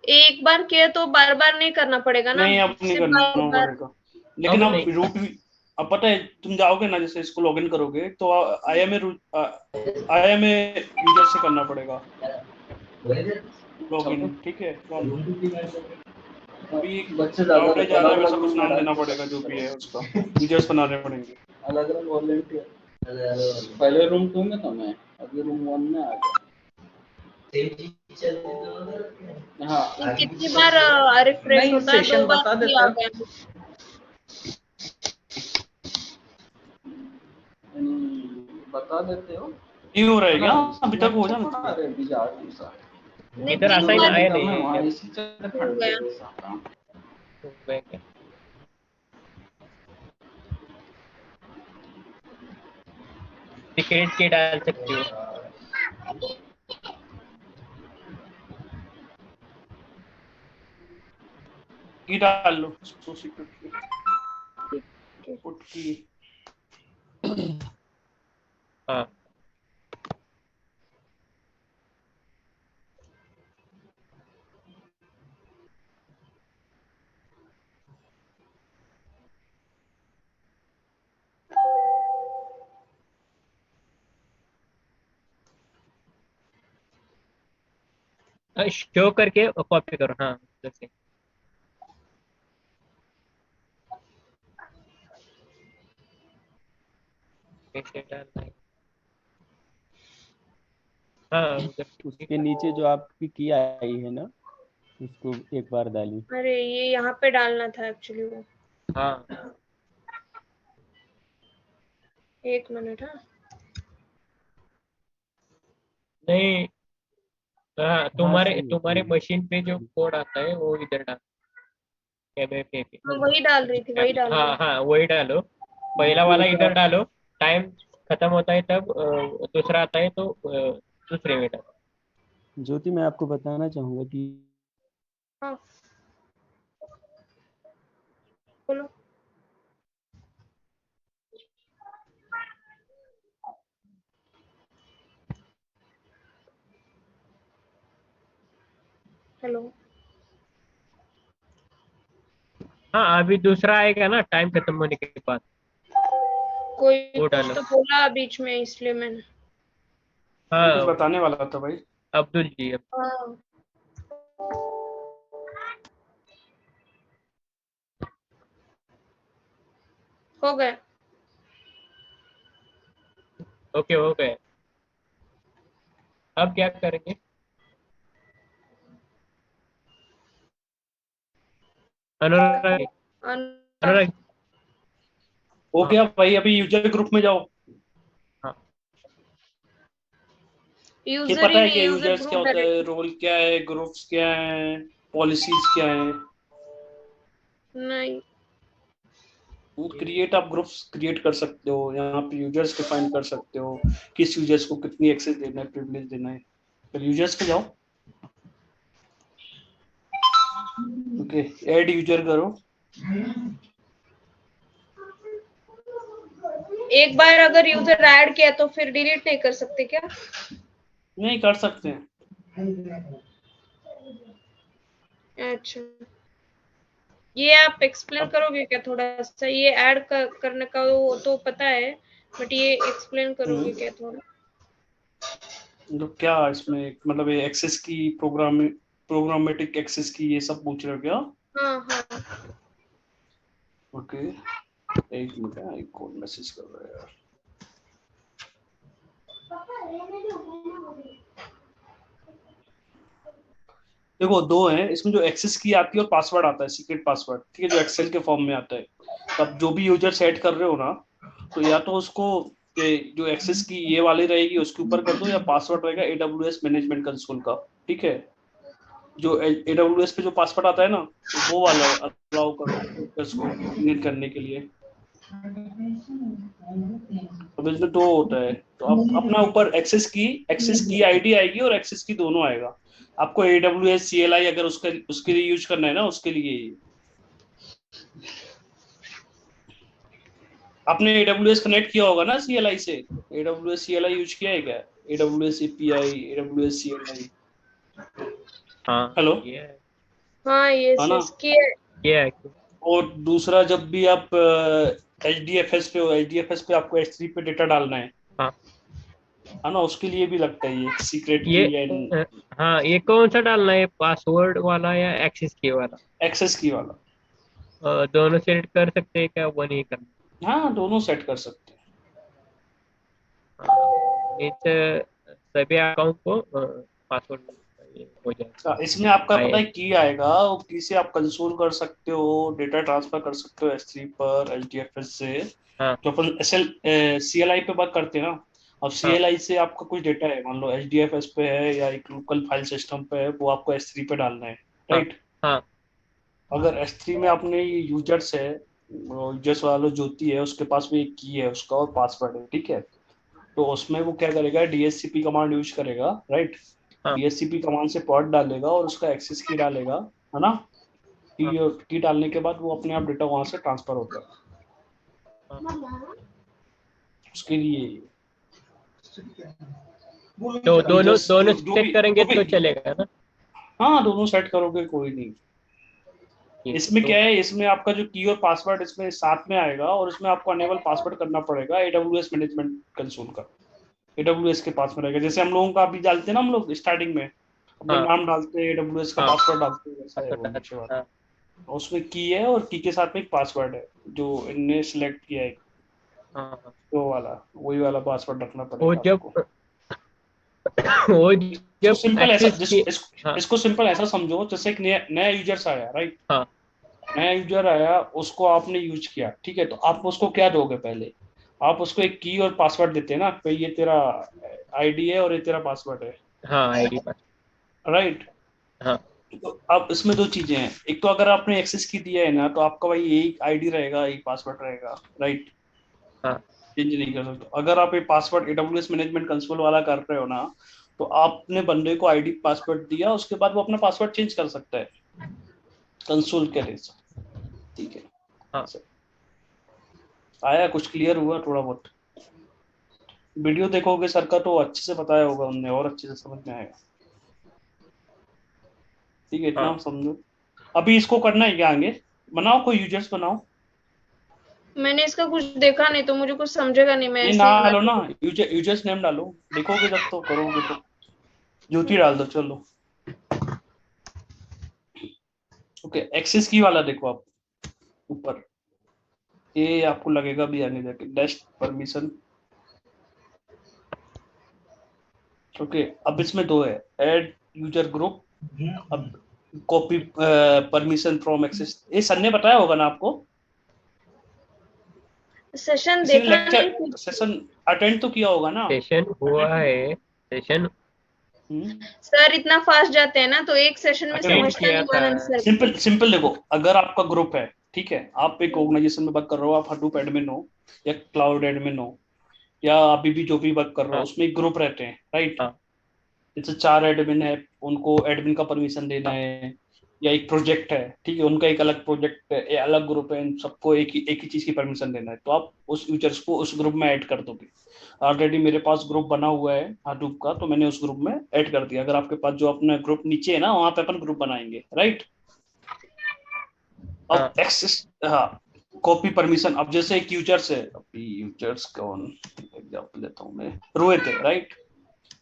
एक बार किया तो बार बार नहीं करना पड़ेगा ना? नहीं, अब नहीं सिर्फ बार करना बार। पड़ेगा, लेकिन अब अब नहीं। रूट भी, अब पता है तुम जाओगे ना, जैसे इसको लॉगिन करोगे तो IAM यूजर से करना पड़ेगा लॉगिन, ठीक है। अभी बच्चे ज्यादा क्लाउड जा रहा है, वैसा अलग कुछ रूम नाम में देना डाल पड़ेगा जो भी है उसका, यूजर्स बनाने पड़ेंगे। अलग अलग वॉलंटियर। पहले रूम 2 में था मैं, अभी रूम 1 में आ गया। हाँ कितनी बार रिफ्रेश नहीं, होता है? 2 सेशन बार बता ही देता आ है। गया। बता देते हो नहीं हो रहा है क्या अभी तक? हो जाना अरे चाहिए। अभी जा रही सा नहीं, इधर 3 असाइन बार आया नहीं है वहाँ क्या? इसी चक्कर हो खंड गया। पे सा काम। हो गया क्या? सीक्रेट की डाल सकती हो। की डाल लो, सो सीक्रेट की पुट की। हाँ शो करके कॉपी करो। हाँ जैसे कैसे डालना है? हाँ उधर उसके नीचे जो आपकी की आई है ना, उसको एक बार डालिए। अरे ये यहाँ पे डालना था एक्चुअली वो। हाँ 1 मिनट। हाँ नहीं, हाँ हाँ तुम्हारे सही है, तुम्हारे कोई मशीन पे जो कोड आता है वो इधर डाल, कैमरे पे। हाँ, वही डाल रही थी, वही डाल रही हाँ थी। हाँ वही डालो, पहला ज्योति वाला एक बार इधर आप डालो। टाइम खत्म होता है तब दूसरा आता है तो दूसरे में डालो। ज्योति, मैं आपको बताना चाहूंगा कि हाँ बोलो। हेलो। हाँ अभी दूसरा आएगा ना टाइम खत्म होने के बाद, कोई वो कुछ डालो। तो बोला बीच में, इसलिए मैंने। मैं कुछ हाँ बताने वाला था भाई। अब्दुल जी हाँ हो गया। ओके हो गए। अब क्या करेंगे? अनुराग, अनुराग। हो हाँ गया भाई, अभी यूजर ग्रुप में जाओ। हाँ ये यूजर पता ही है नहीं, क्या यूजर यूजर्स क्या ग्रुप होता है, डायरेक्ट। रोल क्या है, ग्रुप्स क्या है, पॉलिसीज क्या है? नहीं। क्रिएट, आप ग्रुप्स क्रिएट कर सकते हो, यहाँ पे यूजर्स डिफाइन कर सकते हो, किस यूजर्स को कितनी एक्सेस देना है, प्रिविलेज देना है। फिर यूजर्स पे जाओ, ओके, ऐड यूजर करो। एक बार अगर यूजर ऐड किया तो फिर डिलीट नहीं कर सकते क्या? नहीं कर सकते हैं। अच्छा, ये आप एक्सप्लेन अब करोगे क्या थोड़ा सा? ये ऐड करने का वो तो पता है, बट ये एक्सप्लेन करोगे क्या थोड़ा? तो क्या इसमें मतलब ये एक्सेस की प्रोग्रामेटिक एक्सेस की ये सब पूछ रहे हो क्या? हाँ हाँ। ओके, एक मिनट है, एक कॉल मैसेज कर रहा है यार। देखो दो हैं इसमें, जो एक्सेस की आती है और पासवर्ड आता है, सीक्रेट पासवर्ड, ठीक है, जो एक्सेल के फॉर्म में आता है। तब जो भी यूजर सेट कर रहे हो ना, तो या तो उसको जो एक्सेस की ये वाली रहेगी उसके ऊपर कर दो, या पासवर्ड रहेगा AWS मैनेजमेंट कंसोल का, ठीक है। जो AWS पे जो पासवर्ड आता है ना, तो वो वाला अलाउ करो यूजर्स को क्रिएट करने के लिए। अब इसमें दो होता है, तो आप अपना ऊपर एक्सेस की आईडी आएगी और एक्सेस की दोनों आएगा। आपको AWS CLI अगर उसके लिए यूज करना है ना, उसके लिए आपने AWS कनेक्ट किया होगा ना CLI से। AWS CLI यूज किया है क्या? AWS API, AWS CLI। हाँ हेलो, ये है, हाँ ये है ना? ये है। और दूसरा, जब भी आप HDFS पे हो, HDFS पे आपको H3 पे डेटा डालना है, हाँ है ना, उसके लिए भी लगता है ये सीक्रेट ये की एंड हाँ, ये कौन सा डालना है, पासवर्ड वाला या एक्सेस की वाला? एक्सेस की वाला। दोनों सेट कर सकते हैं क्या, वन ही करना? हाँ, दोनों सेट कर सकते हैं। मीन्स सभी अकाउंट को पासवर्ड हो जाएगा। इसमें आपका आई पता है की आएगा, वो की से आप कंसोल कर सकते हो, डेटा ट्रांसफर कर सकते हो S3 पर HDFS से। हाँ तो अपन CLI पे बात करते हैं ना, अब हाँ CLI से आपका कुछ डेटा है, मान लो HDFS पे है या एक लोकल फाइल सिस्टम पे है, वो आपको S3 पे डालना है, हाँ राइट। हाँ अगर S3 में आपने यूजर्स है, यूजर्स वाला ज्योति है, उसके पास भी एक की है उसका और पासवर्ड है, ठीक है। तो उसमें वो क्या करेगा, DHCP कमांड यूज करेगा, राइट। हाँ DHCP कमांड से पॉट डालेगा और उसका एक्सेस की डालेगा, है ना। की डालने के बाद वो अपने आप डेटा वहां से ट्रांसफर होता है, उसके लिए। तो अभी दोनों जस्ट दोनों जो सेट भी करेंगे जो भी तो चलेगा ना? हाँ, दोनों सेट करोगे कोई नहीं। ठीक है, इसमें तो क्या है, इसमें आपका जो की और पासवर्ड इसमें साथ में आएगा, और इसमें आपको अनेबल पासवर्ड करना पड़ेगा AWS मैनेजमेंट कंसोल का। AWS के पास में रहेगा, जैसे हम लोगों का अभी डालते हैं ना, हम लोग स्टार्टिंग में अपना हाँ नाम डालते हैं, AWS का हाँ पासवर्ड डालते हैं, वैसा है वो पासवर्ड, नीचे वाला। हाँ उसमें की है और की के साथ में एक पासवर्ड है जो इनने सिलेक्ट किया है, हाँ हाँ। वो वाला, वही वाला पासवर्ड रखना वो पड़ेगा जब आपको। वो इसको जब सिंपल ऐसा एक्सेस की, हाँ इसको सिंपल ऐसा समझो, जैसे एक नया नया यूजर्स आया, राइट। हाँ नया यूजर आया, उसको आपने यूज किया, ठीक है, तो आप उसको क्या दोगे, पहले आप उसको एक की और पासवर्ड देते हैं ना, तो ये तेरा आईडी है और ये तेरा पासवर्ड है, हाँ आईडी पास, राइट। हाँ तो अब इसमें दो चीजें हैं, एक तो अगर आपने एक्सेस की दिया है ना, तो आपका भाई यही आईडी रहेगा, यही पासवर्ड रहेगा, राइट। हाँ चेंज नहीं कर सकते। अगर आप ये पासवर्ड AWS मैनेजमेंट कंसोल वाला कर रहे हो ना, तो आपने बंदे को आईडी पासवर्ड दिया, उसके बाद वो अपना पासवर्ड चेंज कर सकता है कंसोल के लिए, ठीक है। हाँ आया कुछ क्लियर हुआ थोड़ा बहुत? वीडियो देखोगे सर का तो अच्छे से बताया होगा उनने, और अच्छे से समझ में आएगा, ठीक है, इतना हाँ। समझो। अभी इसको करना है क्या आगे, बनाओ कोई यूजर्स बनाओ। मैंने इसका कुछ देखा नहीं तो मुझे कुछ समझेगा नहीं, मैं नहीं, ऐसे ही डालो ना, मैं यूजर्स नेम डालो, देखोगे जब तो करोगे तो। ज्योति डाल दो, चलो। ओके, एक्सेस की वाला देखो आप ऊपर, ये आपको लगेगा भी आने जाके डैश परमिशन। ओके, अब इसमें दो है, ऐड यूजर ग्रुप, अब कॉपी परमिशन फ्रॉम एक्सेस, ये सर ने बताया होगा ना आपको, सेशन किसी ने देखा नहीं लेक्चर कुछ। सेशन अटेंड तो किया होगा ना। सेशन हुआ है, सेशन सर इतना फास्ट जाते हैं ना, तो एक सेशन में अटेंड समझता किया नहीं था। आनंद सर। सिंपल सिंपल देखो, अगर आपका ग्रुप है, ठीक है, आप एक ऑर्गेनाइजेशन में वर्क कर रहे हो, आप हडूप एडमिन हो या क्लाउड एडमिन हो, या अभी भी जो भी वर्क कर रहे हो, हाँ उसमें एक ग्रुप रहते हैं, राइट। हाँ जैसे 4 एडमिन है, उनको एडमिन का परमिशन देना हाँ है, या एक प्रोजेक्ट है, ठीक है, उनका एक अलग प्रोजेक्ट है, अलग ग्रुप है, इन सबको एक ही चीज की परमिशन देना है, तो आप उस यूजर्स को उस ग्रुप में ऐड कर दोगे। ऑलरेडी मेरे पास ग्रुप बना हुआ है हडूप का, तो मैंने उस ग्रुप में ऐड कर दिया। अगर आपके पास जो अपना ग्रुप नीचे है ना, वहां पे अपन ग्रुप बनाएंगे, राइट। हाँ अब एक्सेस, हाँ, कॉपी परमिशन, अब जैसे एक यूजर्स है, अभी यूजर्स कौन एग्जांपल लेता हूँ मैं, रोहित है, राइट।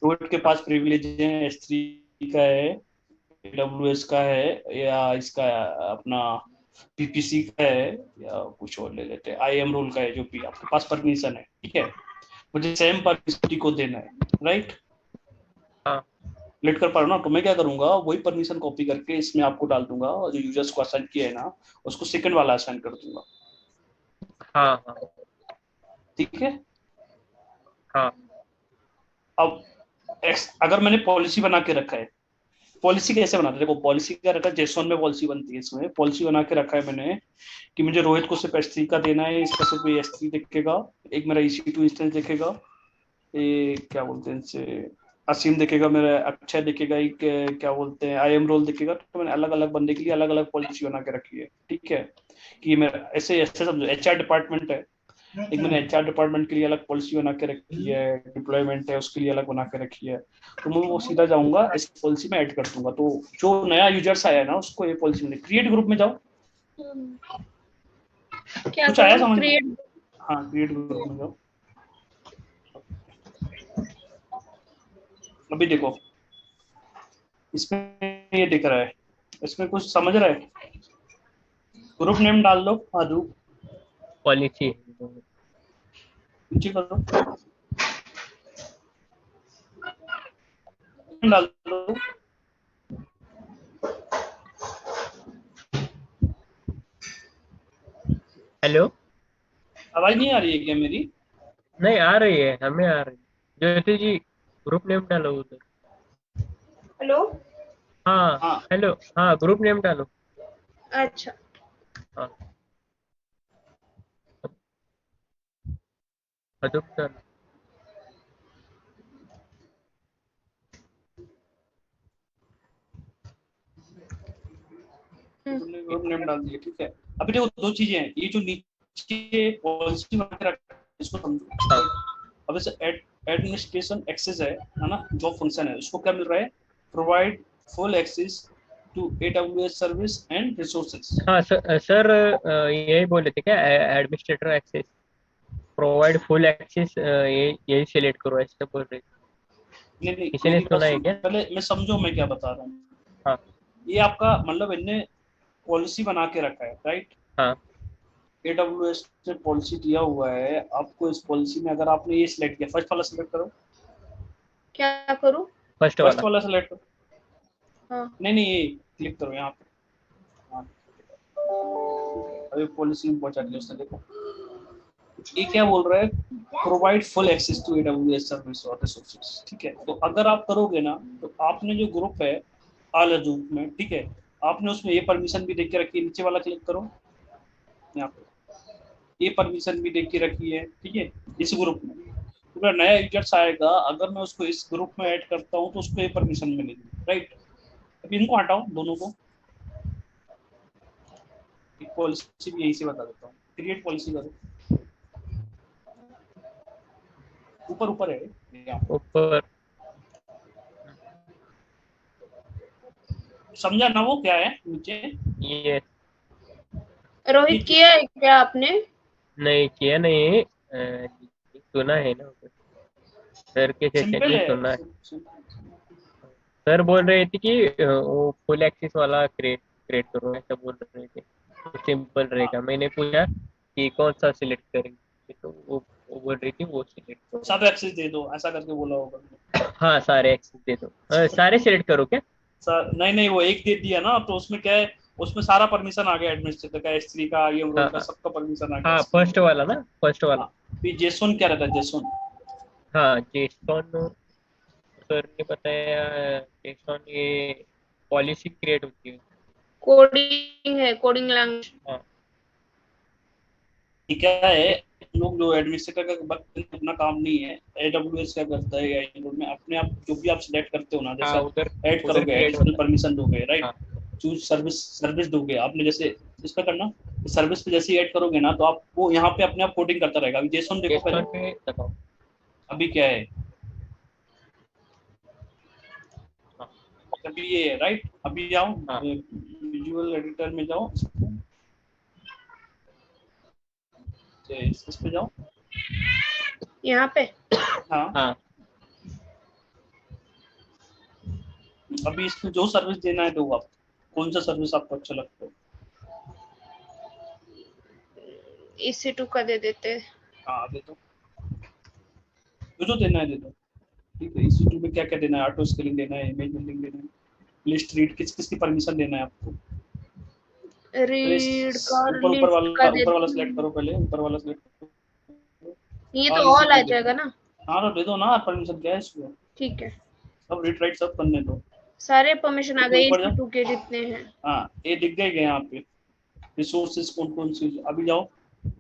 रोहित के पास प्रिविलेज है, S3 का है, AWS का है, या इसका अपना PPC का है, या कुछ और ले लेते हैं, IAM रोल का है, जो भी आपके पास परमिशन है, ठीक है, मुझे सेम परमिशन को देना है, राइट। हाँ लेट कर पा रहा हूँ ना, तो मैं क्या करूंगा, वही परमिशन कॉपी करके इसमें आपको डाल दूंगा, और जो यूजर्स को असाइन किया है ना, उसको सेकंड वाला असाइन कर दूंगा, हाँ हाँ ठीक है। हाँ अब अगर मैंने पॉलिसी बना के रखा है, पॉलिसी कैसे बनाते हैं, देखो पॉलिसी क्या रखा है, जेसॉन में पॉलिसी बनती है, इसमें पॉलिसी बना के रखा है मैंने कि मुझे रोहित को सिर्फ S3 का देना है, इसका सिर्फ S3 दिखेगा, एक मेरा EC2 इंस्टेंस दिखेगा, ये क्या बोलते हैं इनसे, असीम दिखेगा, मेरा अक्षय दिखेगा, एक क्या बोलते हैं IAM रोल दिखेगा। तो मैंने अलग अलग बंदे के लिए अलग अलग पॉलिसी बना के रखी है, ठीक है, कि मेरा ऐसे ऐसे समझो, HR डिपार्टमेंट है, एक मैंने HR डिपार्टमेंट के लिए अलग पॉलिसी बना के रखी है, डिप्लॉयमेंट है उसके लिए अलग बना के रखी है, तो मैं वो सीधा जाऊंगा इस पॉलिसी में ऐड कर दूंगा। तो जो नया यूजर्स आया है ना, उसको ये पॉलिसी में क्रिएट ग्रुप में जाओ, क्या कुछ आया करूँ, समझ में? क्रिएट? हाँ, क्रिएट ग्रुप में जाओ, अभी देखो इसमें ये दिख रहा है, इसमें कुछ समझ रहा है? ग्रुप नेम डाल दो, आदू पॉलिसी नीचे कर दो, डाल दो। हेलो, आवाज नहीं आ रही है क्या मेरी? नहीं आ रही है, हमें आ रही है। ज्योति जी ग्रुप नेम डालो उधर। हेलो। हाँ हाँ हेलो, हाँ ग्रुप नेम डालो। अच्छा हाँ हदूप डालो। तुमने ग्रुप नेम डाल दिया, ठीक है। अभी देखो दो चीजें हैं, ये जो नीचे पॉलिसी बना के रखा है इसको समझो। हाँ अब इसे एडमिनिस्ट्रेशन एक्सेस है ना, जो फंक्शन है उसको क्या मिल रहा है? Provide full access to AWS service and resources. हाँ सर यही बोले थे क्या, administrator access provide full access, यही सिलेक्ट करो ऐसे बोल रहे थे। नहीं नहीं, किसी ने मेरी बात सुना है सुन, क्या? पहले मैं समझो मैं क्या बता रहा हूँ। हाँ ये आपका मतलब इनने पॉलिसी बना के रखा है, राइट? हाँ AWS ने पॉलिसी दिया हुआ है आपको। इस पॉलिसी में अगर आपने ये सिलेक्ट किया, फर्स्ट वाला सिलेक्ट करो, क्या करूँ? फर्स्ट फर्स्ट वाला। वाला सिलेक्ट करो। हाँ नहीं नहीं, ये क्लिक करो यहाँ पे। हाँ, अभी पॉलिसी में पहुंचा दिया उसने, देखो ये क्या बोल रहा है? Provide full access to AWS service और रिसोर्सेज, ठीक है। तो अगर आप करोगे ना, तो आपने जो ग्रुप है आल हदूप में, ठीक है, आपने उसमें ये परमिशन भी देख के रखी है, नीचे वाला क्लिक करो यहाँ पे, ये परमिशन भी देख के रखी है, ठीक है। इस ग्रुप में पूरा नया यूजर्स आएगा, अगर मैं उसको इस ग्रुप में ऐड करता हूँ तो उसको ये परमिशन मिलेगी, राइट? अब इनको हटाओ दोनों को, एक पॉलिसी भी यही से बता देता हूँ, क्रिएट पॉलिसी करो, ऊपर ऊपर है यहाँ पे। ऊपर समझा ना वो क्या है नीचे? ये रोहित, किया है क्या आपने? नहीं किया, नहीं सुना है ना उधर। सर के सेशन सिंपल में है। सुना है। सर बोल रहे थे कि वो फुल एक्सेस वाला क्रिएट क्रिएट करो ऐसा बोल रहे थे, तो सिंपल रहेगा। मैंने पूछा कि कौन सा सिलेक्ट करेंगे, तो वो बोल रही थी वो सिलेक्ट करो। सब एक्सेस दे दो ऐसा करके बोला होगा। हाँ सारे एक्सेस दे दो, सारे सिलेक्ट करो क्या? सर नहीं नहीं, वो एक दे दिया ना, तो उसमें क्या है, उसमें सारा परमिशन आ गया, एडमिनिस्ट्रेटर का, S3 का, ये हाँ का, सबका परमिशन आ गया हाँ इसमें। फर्स्ट वाला ना, फर्स्ट वाला। हाँ, फिर जेसन क्या रहता है? जेसन हाँ जेसॉन सर ने बताया, जेसॉन ये पॉलिसी क्रिएट होती है। कोडिंग है, कोडिंग लैंग्वेज। हाँ क्या है, लोग जो एडमिनिस्ट्रेटर का अपना काम नहीं है, AWS क्या करता है, Azure में अपने आप जो भी आप सिलेक्ट करते हो ना, हाँ जैसे उधर ऐड उधर करोगे, क्रिएट एडिशनल होता परमिशन दोगे, है। राइट? हाँ चूज सर्विस सर्विस दोगे आपने, जैसे इस पे करना, सर्विस पे जैसे ही ऐड करोगे ना, तो आप वो यहाँ पे अपने आप कोडिंग करता रहेगा। अभी जेसन देखो पहले, जेसॉन पे दबाओ। अभी क्या है, हाँ अभी ये है, राइट? अभी जाओ हाँ विजुअल एडिटर में जाओ, इस पे जाओ। यहाँ पे हाँ, हाँ अभी इसमें जो सर्विस देना है दो आप, कौन सा सर्विस आपको अच्छा लगता है? EC2 का दे देते हैं। हाँ दे दो, जो देना है दे दो, ठीक है। EC2 में क्या क्या देना है? ऑटो स्केलिंग देना है, इमेज बिल्डिंग देना है, लिस्ट रीड किस किस की परमिशन देना है आपको? रीड का और ऊपर लिस्ट का दे ऊपर वाला देते सिलेक्ट हैं। करो, पहले ऊपर वाला सिलेक्ट करो। ये हाँ तो ऑल आ EC2 दे दो, जाएगा ना? हाँ तो दे दो ना परमिशन, क्या है इसमें, ठीक है, सब रीड राइट सब करने दो। सारे परमिशन आ तो गए ऊपर जाओ, EC2 के जितने हैं। हाँ ये दिख गए यहाँ पे, रिसोर्सेज कौन कौन सी। अभी जाओ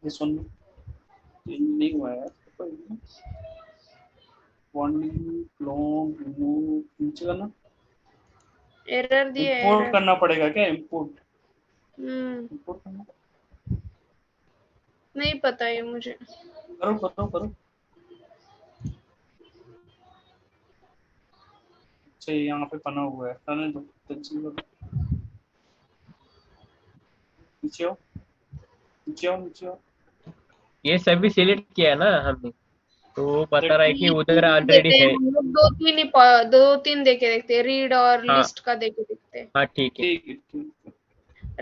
इस वन में, नहीं हुआ है वार्निंग लॉन्ग रिमूव, नीचे करना, एरर दिए, इंपोर्ट एरर। करना पड़ेगा क्या? इंपोर्ट इंपोर्ट करना, नहीं पता है मुझे। करो करो करो। अच्छा ये यहाँ पे बना हुआ है, करने दो, कैंसिल करो। नीचे आओ नीचे आओ नीचे आओ। ये सभी सिलेक्ट किया ना हमने। तो वो बता रहा है कि उधर देते ऑलरेडी हैं है। हम लोग, दो तीन देके देखते हैं, रीड और हाँ लिस्ट का देके देखते हैं। हाँ ठीक है। ठीक है, ठीक है।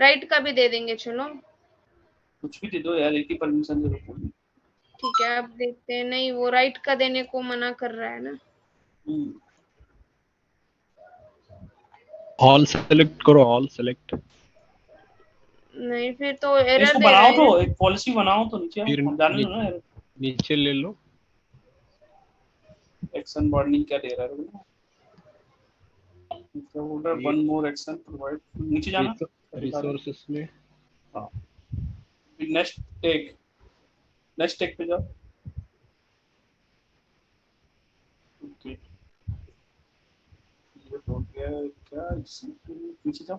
राइट का भी दे देंगे, चलो कुछ भी दे दो यार, एक ही परमिशन दे दो। ठीक है। आप देखते हैं, नहीं वो राइट का देने को मना कर रहा है ना। ऑल सेलेक्ट करो, ऑल सेलेक्ट। नहीं फिर तो एरर इसको दे बनाओ रहा है तो, ना। एक पॉलिसी बनाओ तो नीचे फिर हम जाने दो ना यार। नीचे ले लो। एक्शन वार्निंग क्या दे रहा है? Holder one more action provide, नीचे जाना रिसोर्सेस में। हाँ, नेक्स्ट टेक पे जाओ। ओके, ये हो गया क्या? नीचे जाओ।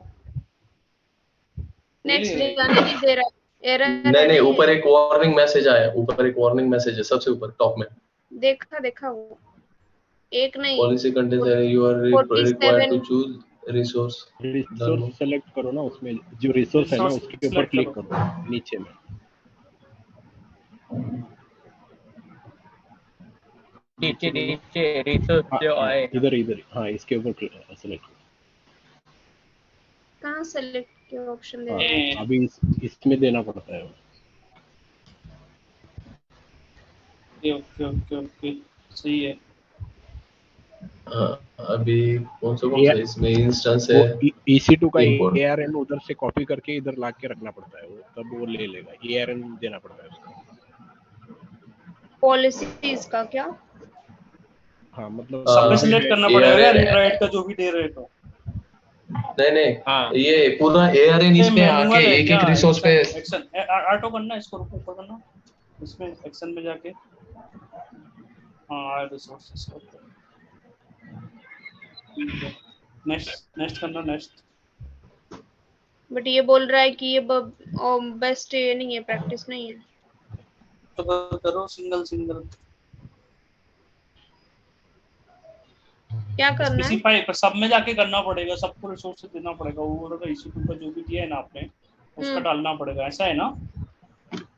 नेक्स्ट जाने नहीं दे रहा है, एरर नहीं, ऊपर एक वार्निंग मैसेज आया, ऊपर एक वार्निंग मैसेज है सबसे ऊपर टॉप में। देखा वो एक नहीं, policy contains you are required to 47 choose resource select करो ना, उसमें जो रिसोर्स है ना उसके ऊपर क्लिक करो नीचे में। नीचे रिसोर्स जो आए इधर हाँ, इसके ऊपर सेलेक्ट। कहाँ सेलेक्ट के ऑप्शन दे रहा है? अभी इसमें देना पड़ता है। ओके, सही है। अभी कौन सा इसमें इंस्टेंस है? EC2 का ARN उधर से कॉपी करके इधर ला के रखना पड़ता है, वो तब वो ले लेगा। ARN देना पड़ता है उसको। पॉलिसीज का क्या? हाँ मतलब सब में सिलेक्ट करना पड़ेगा रीड राइट का जो भी दे रहे तो। नहीं, ये पूरा ARN इसमें आके एक रिसोर्स पे एक्शन ऑटो करना, इसको ऊपर करना, इसमें एक्शन में जाके हाँ रिसोर्सेस नेक्स्ट करना, नेक्स्ट। बट ये बोल रहा है कि ये बेस्ट ये नहीं है, प्रैक्टिस नहीं है। तो करो सिंगल क्या करना है? स्पेसिफाई पर सब में जाके करना पड़ेगा, सबको रिसोर्सेज देना पड़ेगा। वो वाला EC2 का जो भी दिया है ना आपने उसका डालना पड़ेगा, ऐसा है ना?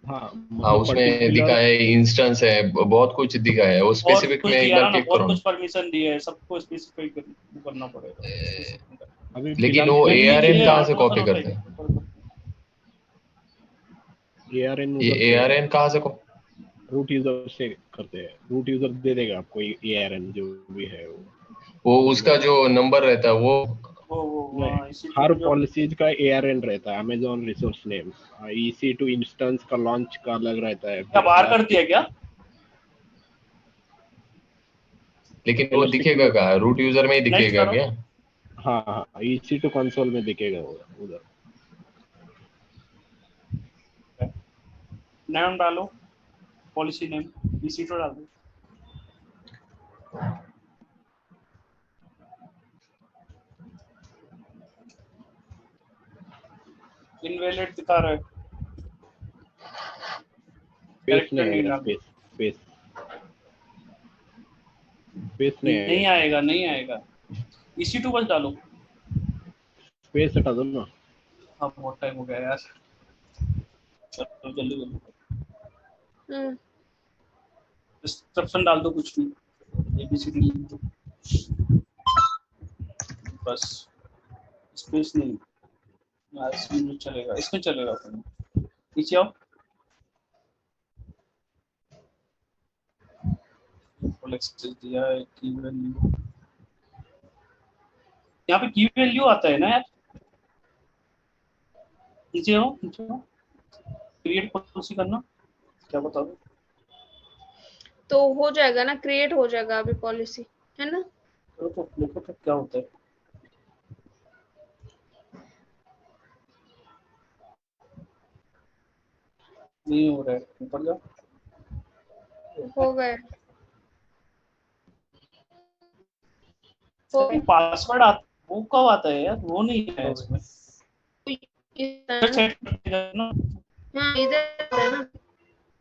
हाँ, उसमें दिखा है इंस्टेंस है, बहुत कुछ दिखा है, वो स्पेसिफिक में एक बार क्लिक करो। कुछ परमिशन दिया है, सबको स्पेसिफाई करना पड़ेगा। लेकिन वो ARN कहाँ से कॉपी करते हैं? ये ARN कहाँ से रूट यूजर से करते हैं। रूट यूजर दे देगा आपको ARN जो भी है वो उसका जो नंबर रहता है वो हर पॉलिसीज का ARN रहता है। Amazon resource name, EC2 instance का लॉन्च का अलग रहता है। क्या बाहर कर दिया क्या? लेकिन वो दिखेगा कहाँ? रूट यूजर में ही दिखेगा क्या? हाँ, EC2 कंसोल में दिखेगा उधर। नाम डालो, पॉलिसी नेम EC2 डाल दो। इनवैलिड दिखा रहा है। स्पेस नहीं आएगा। EC2 बस डालो। स्पेस हटा दो ना। अब बहुत टाइम हो गया यार, चलो जल्दी इंस्ट्रक्शन डाल दो कुछ भी, ABCD बस, स्पेस नहीं। इसमें चलेगा। नीचे आओ, दिया है की वैल्यू, यहाँ पे की वैल्यू आता है ना यार। नीचे आओ, क्रिएट पॉलिसी करना, क्या बता दो तो हो जाएगा ना, क्रिएट हो जाएगा अभी पॉलिसी, है ना? तो देखो तो क्या होता है। नहीं हो रहा है, ऊपर जाओ। हो गया। पासवर्ड वो कब आता है यार? वो नहीं है इसमें। हाँ इधर है ना।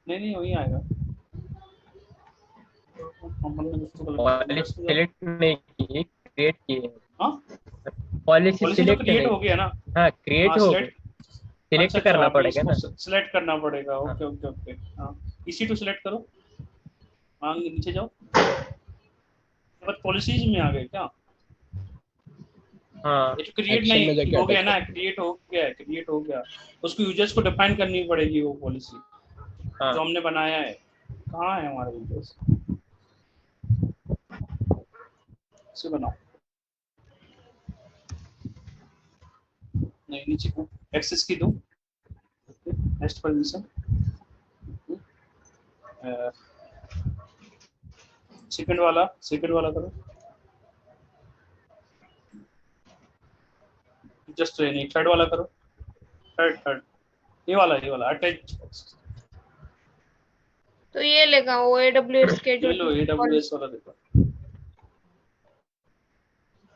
नहीं वही आएगा। पॉलिसी सिलेक्ट नहीं की, क्रिएट की है। हाँ, पॉलिसी सिलेक्ट क्रिएट हो गया ना? हाँ क्रिएट हो गया, सिलेक्ट करना पड़ेगा ना। सिलेक्ट करना पड़ेगा। ओके। हाँ, EC2 सिलेक्ट करो। आगे नीचे जाओ, बट पॉलिसीज में आ गए क्या? हाँ क्रिएट एक्शन में नहीं जाके हो गया अटैच ना, करते क्रिएट हो गया, उसको यूजर्स को डिफाइन करनी पड़ेगी वो पॉलिसी हाँ जो हमने बनाया है। कहाँ है हमारे यूजर्स? इसे बनाओ, नहीं नीचे को एक्सेस की दो, नेक्स्ट परमिशन, सेकंड वाला करो, जस्ट ट्रेनिंग, थर्ड वाला करो, थर्ड ये वाला अटैच, तो ये लेगा वो AWS के जो ये लो AWS वाला देखो,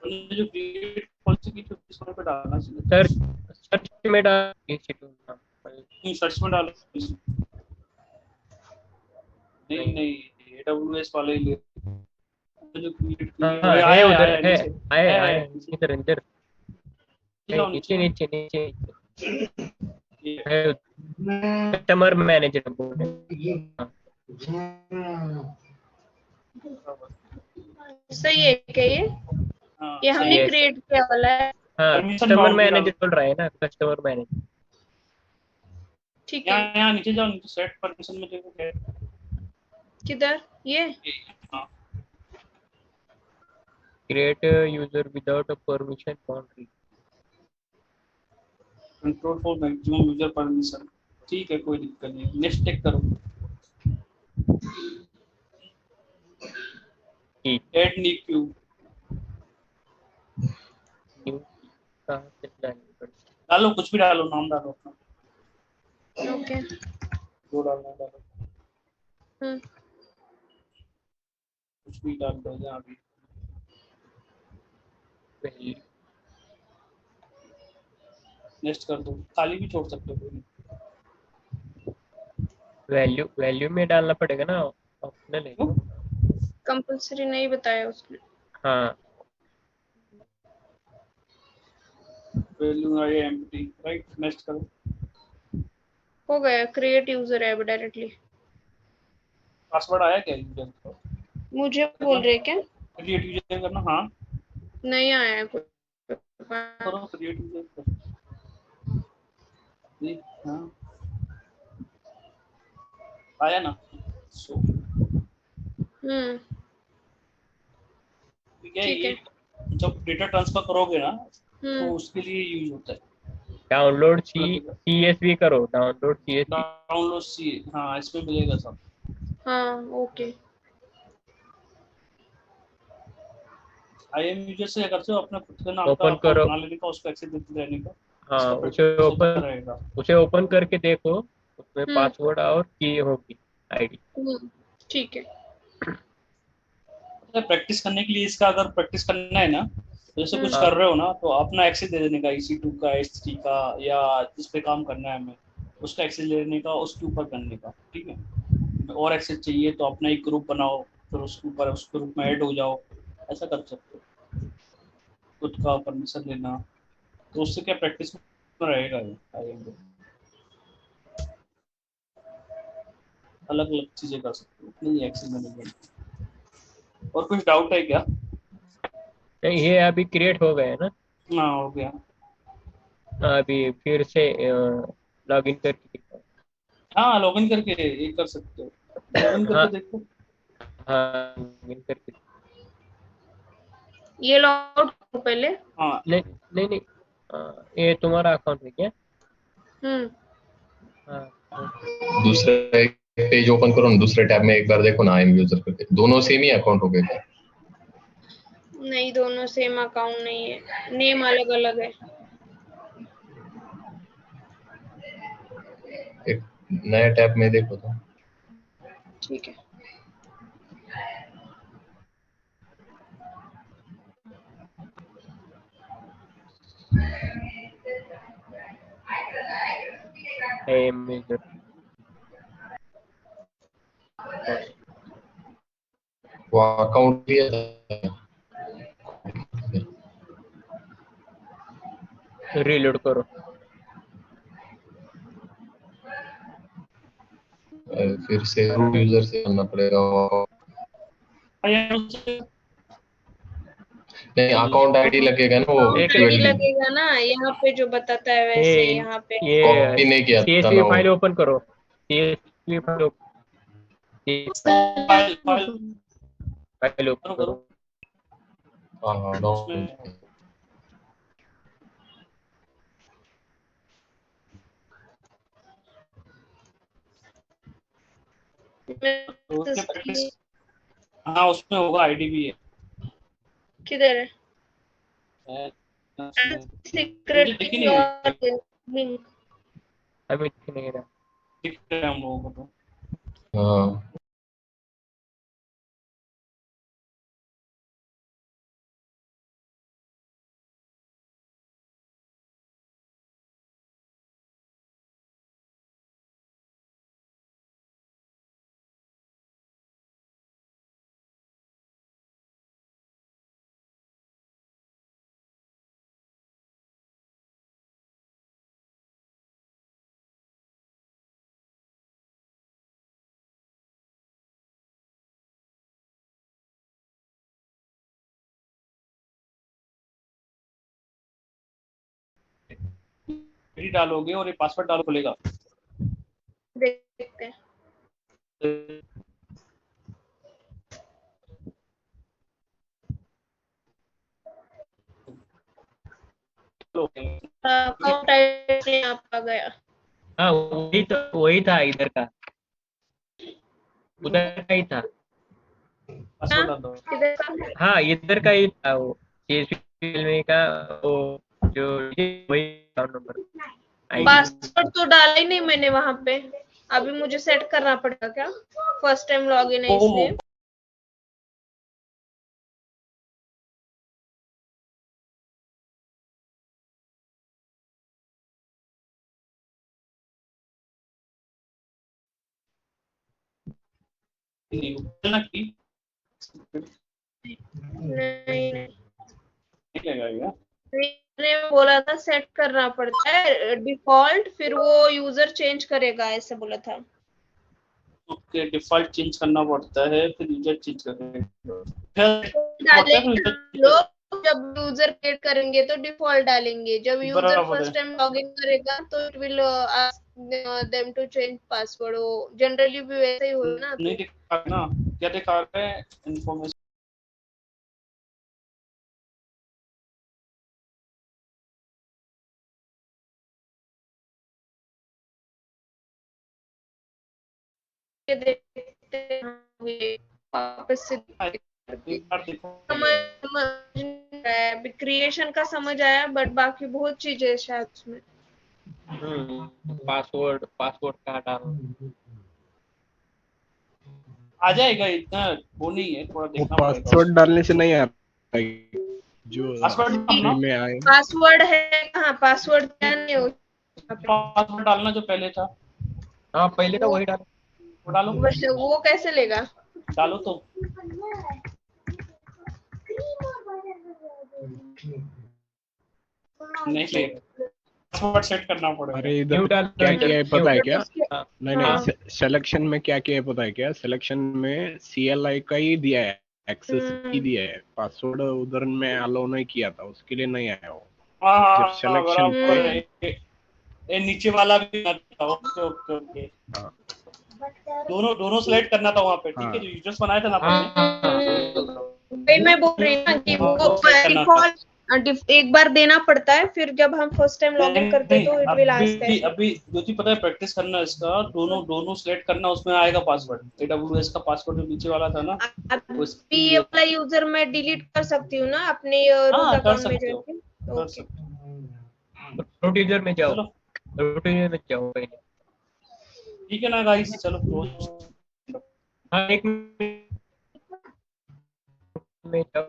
हमने जो क्रिएट पॉलिसी की थी उसको पे डालना चाहिए, सर्च में डाल इंस्टीट्यूट, सर्च में डालो, नहीं AWS वाले ही ले, जो क्रिएट की हाँ है, है उधर आया है, नीचे आए इधर अंदर नीचे नीचे है, कस्टमर मैनेजर बोल सही है क्या ये? हाँ, ये हमने है। क्रिएट किया वाला है। हाँ परमिशन कस्टमर बाउंड्री मैनेजर डालो, बोल रहा है ना, कस्टमर मैनेजर। ठीक है, यहाँ नीचे जाओ, नीचे सेट परमिशन में देखो क्या है। किधर ये? हाँ, create user without a permission boundary, control for maximum user permission, ठीक है कोई दिक्कत नहीं, नेक्स्ट टेक करो, ऐड न्यू क्यू, डालो कुछ भी डालो, नाम डालो अपना, ओके, जो डालना है डालो, कुछ भी डाल दो यहाँ भी, नेक्स्ट कर दो, खाली भी छोड़ सकते हो कोई नहीं। वैल्यू में डालना पड़ेगा ना, ऑप्शनल है। कंपलसरी नहीं बताया उसने। हाँ वैल्यू है एम्प्टी, राइट, नेक्स्ट करो, हो गया, create user app directly. Password आया क्या यूजर को? मुझे बोल रहे क्या? क्रिएट यूजर करना, हाँ नहीं आया है कुछ। करो क्रिएट यूजर करो, हाँ आया ना, सो ठीक है, ये जब डेटा ट्रांसफर करोगे ना तो उसके लिए यूज होता है। डाउनलोड CSV करो, डाउनलोड सी, हाँ इसमें मिलेगा सब। हाँ ओके, IAM यूजर से करते हो अपना खुद का नाम का ओपन अकाउंट करो, बना लेने का, उसको एक्सेस देते रहने का। हाँ रहेगा, उसे ओपन करके देखो, उसमें पासवर्ड और की होगी आईडी। ठीक है। प्रैक्टिस करने के लिए इसका अगर प्रैक्टिस करना है ना, जैसे कुछ कर रहे हो ना तो अपना एक्सेस दे देने का, EC2 का, S3 का, या जिस पे काम करना है हमें उसका एक्सेस ले लेने का, उसके ऊपर करने का, ठीक है। और एक्सेस चाहिए तो अपना एक ग्रुप बनाओ, फिर उसके ऊपर उस ग्रुप में ऐड हो जाओ, ऐसा कर सकते हो, खुद का परमिशन लेना, तो उससे क्या प्रैक्टिस में रहेगा ये अलग अलग चीजें कर सकते हो, नहीं एक्सेस मैनेजमेंट। और कुछ डाउट है क्या? ये अभी क्रिएट हो गया ना? हाँ हो गया, अभी फिर से लॉगिन करके हाँ लॉगिन करके ये कर सकते हो, लॉगिन करके देखो। हाँ लॉगिन करके, ये लॉग आउट पहले। हाँ नहीं ये तुम्हारा अकाउंट है क्या? हाँ दूसरे पेज ओपन करो ना, दूसरे टैब में एक बार देखो ना, IAM यूजर करके, दोनों सेम ही अकाउंट हो गए क्या? नहीं, दोनों सेम अकाउंट नहीं है, नेम अलग अलग है। एक नया टैब में देखो तो। ठीक है, IAM यूजर वो अकाउंट लिया रीलोड करो, फिर से रूट यूजर से करना पड़ेगा। नहीं, अकाउंट आईडी लगेगा ना, वो अकाउंट आईडी QLD लगेगा ना, यहाँ पे जो बताता है वैसे यहाँ पे। कॉपी नहीं किया था ना CSV वो। फाइल ओपन करो, CSV फाइल ओपन करो। हाँ, हाँ उसमें होगा, आईडी भी है। किधर है? सीक्रेट दिख ही नहीं रही। लिंक अभी नहीं रहा। दिख रहा है हम लोगों को तो। हाँ आईडी डालोगे और ये पासवर्ड डालो, खुलेगा। देखते हैं। अकाउंट आईडी यहाँ आ गया। हाँ वही था इधर का, उधर का ही था। पासवर्ड डाल दो। किधर का? हाँ इधर का ही था वो, CSV का वो जो वही अकाउंट नंबर। पासवर्ड तो डाला ही नहीं मैंने वहां पे। अभी मुझे सेट करना पड़ेगा क्या? फर्स्ट टाइम लॉगिन है इसलिए। नहीं लगेगा। मैंने बोला था सेट करना पड़ता है डिफॉल्ट, फिर वो यूजर चेंज करेगा ऐसे बोला था। ओके, डिफॉल्ट चेंज करना पड़ता है, फिर यूजर चेंज करेंगे। लोग जब यूजर क्रिएट करेंगे तो डिफॉल्ट डालेंगे, जब यूजर बराबर फर्स्ट है। टाइम लॉगिन करेगा तो it will ask them to change password. वो जनरली भी वैसे ही हो ना। नहीं दिखा ना, क्या दिखा रहा है इन्फॉर्मेशन? देखते हैं वापस से। एक बार देखो। क्रिएशन का समझ आया, बट बाकी बहुत चीजें है शायद उसमें। पासवर्ड कहाँ डालना, आ जाएगा, इतना वो नहीं है, थोड़ा वो देखना पड़ेगा। पासवर्ड डालने से नहीं आता है, जो पासवर्ड डालना में आए। पासवर्ड है कहाँ? पासवर्ड क्या नहीं हो? पासवर्ड डालना जो पहले था। हाँ पहले तो वही डालो। वो डालो, वो कैसे लेगा? डालो तो। नहीं ले, पासवर्ड सेट करना पड़ेगा। अरे इधर क्या किया है पता है क्या? नहीं, सिलेक्शन में क्या किया है पता है क्या? सिलेक्शन में CLI का ही दिया है, एक्सेस ही दिया है, पासवर्ड उधर में अलाउ नहीं किया था, उसके लिए नहीं आया वो। जब सिलेक्शन बराबर है। ये नीचे वाला भी था। Okay okay okay. दोनों सेलेक्ट करना था वहाँ पे, ठीक है, जो यूजर्स बनाया था ना भाई मैं बोल रही हूँ कि वो डिफॉल्ट एक बार देना पड़ता है, फिर जब हम फर्स्ट टाइम लॉगिन करते हैं तो इट विल आस्क है। अभी ज्योति पता है, प्रैक्टिस करना इसका, दोनों सेलेक्ट करना, उसमें आएगा पासवर्ड। AWS का पासवर्ड जो नीचे वाला था ना, अभी ये वाला यूजर मैं डिलीट कर सकती हूँ ना अपने रूट अकाउंट में जाके? रूट यूजर में जाओ, रूट यूजर में जाओ पहले। ठीक है ना गाइस, चलो क्लोज। हाँ एक में जाओ,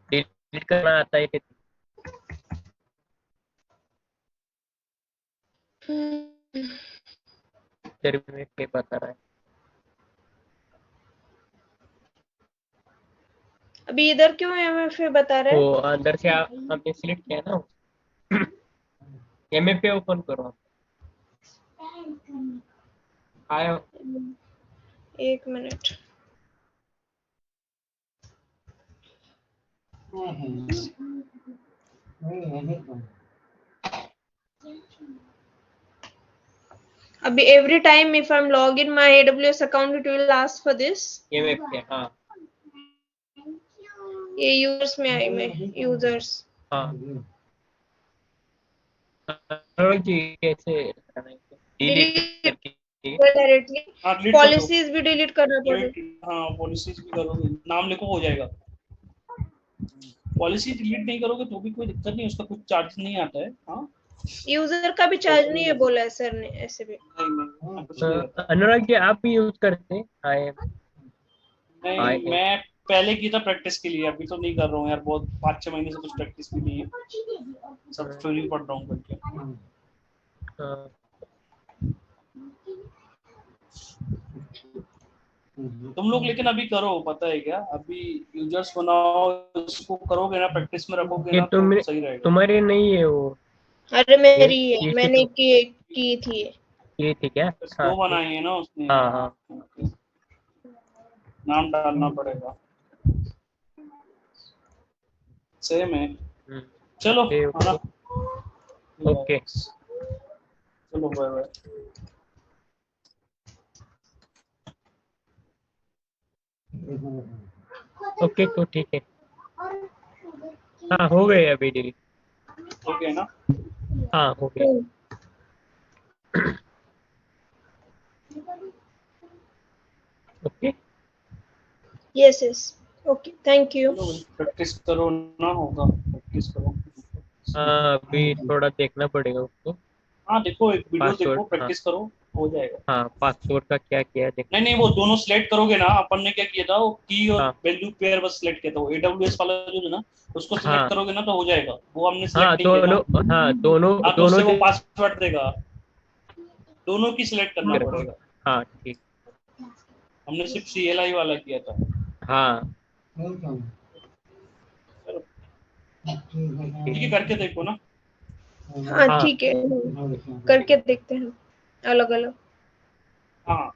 डिलीट करना आता है कि में क्या बता रहा है? अभी इधर क्यों MFA बता रहे हैं? वो अंदर से आपने सिलेक्ट किया ना, MFA ओपन करो। आया। एक मिनट। अभी every time if I'm log in my AWS account it will ask for this. ये वेब पे हाँ ये यूजर्स में आई मैं यूजर्स। हाँ अनुराग जी कैसे डिलीट करके डायरेक्टली हाँ डिलीट कर दो। पॉलिसीज भी डिलीट करना पड़ेगा। हाँ पॉलिसीज भी करोगे, नाम लिखो हो जाएगा। पॉलिसी डिलीट नहीं करोगे तो भी कोई दिक्कत नहीं, उसका कुछ चार्ज नहीं आता है। हाँ यूजर का भी चार्ज नहीं है बोला है सर ने ऐसे भी। नहीं कुछ नहीं रहता। अनुराग जी आप भी यूज करते हैं नहीं मैं पहले की था प्रैक्टिस के लिए, अभी तो नहीं कर रहा हूँ यार, बहुत 5-6 महीने से कुछ प्रैक्टिस भी नहीं है, सब थ्योरी पढ़ रहा हूँ करके। तुम लोग लेकिन अभी करो, पता है क्या, अभी यूजर्स बनाओ, इसको करोगे ना, प्रैक्टिस में रखोगे ना तो सही रहेगा। तुम्हारे नहीं है वो? अरे मेरी है, मैंने की थी। ये थी क्या? दो बनाए हैं ना उसने। हाँ हाँ नाम डालना पड़ेगा, सेम है। चलो है ना, ओके चलो बाय बाय। ओके तो ठीक है। हाँ हो गए अभी डिलीट। हो गया ना? हाँ हो गया। Okay yes yes okay thank you. Practice करो ना, होगा प्रैक्टिस करो। हाँ अभी थोड़ा देखना पड़ेगा उसको। हाँ देखो एक वीडियो देखो, पासवर्ड प्रैक्टिस करो, हो जाएगा। हाँ पासवर्ड का क्या किया देख। नहीं वो दोनों सिलेक्ट करोगे ना, अपन ने क्या किया था, वो की और हाँ वैल्यू पेयर बस सिलेक्ट किया था, वो AWS वाला जो है ना, उसको सिलेक्ट हाँ करोगे ना तो हो जाएगा, वो हमने हाँ सिलेक्ट नहीं किया था। हाँ दोनों हाँ तो उससे वो दे- पासवर्ड देगा, दोनों की सिलेक्ट करना पड़ेगा। हाँ ठीक। हमने सिर्फ CLI वाला किया था। हाँ ठीक है करके देखो ना। हाँ ठीक है करके देखते हैं अलग अलग। हाँ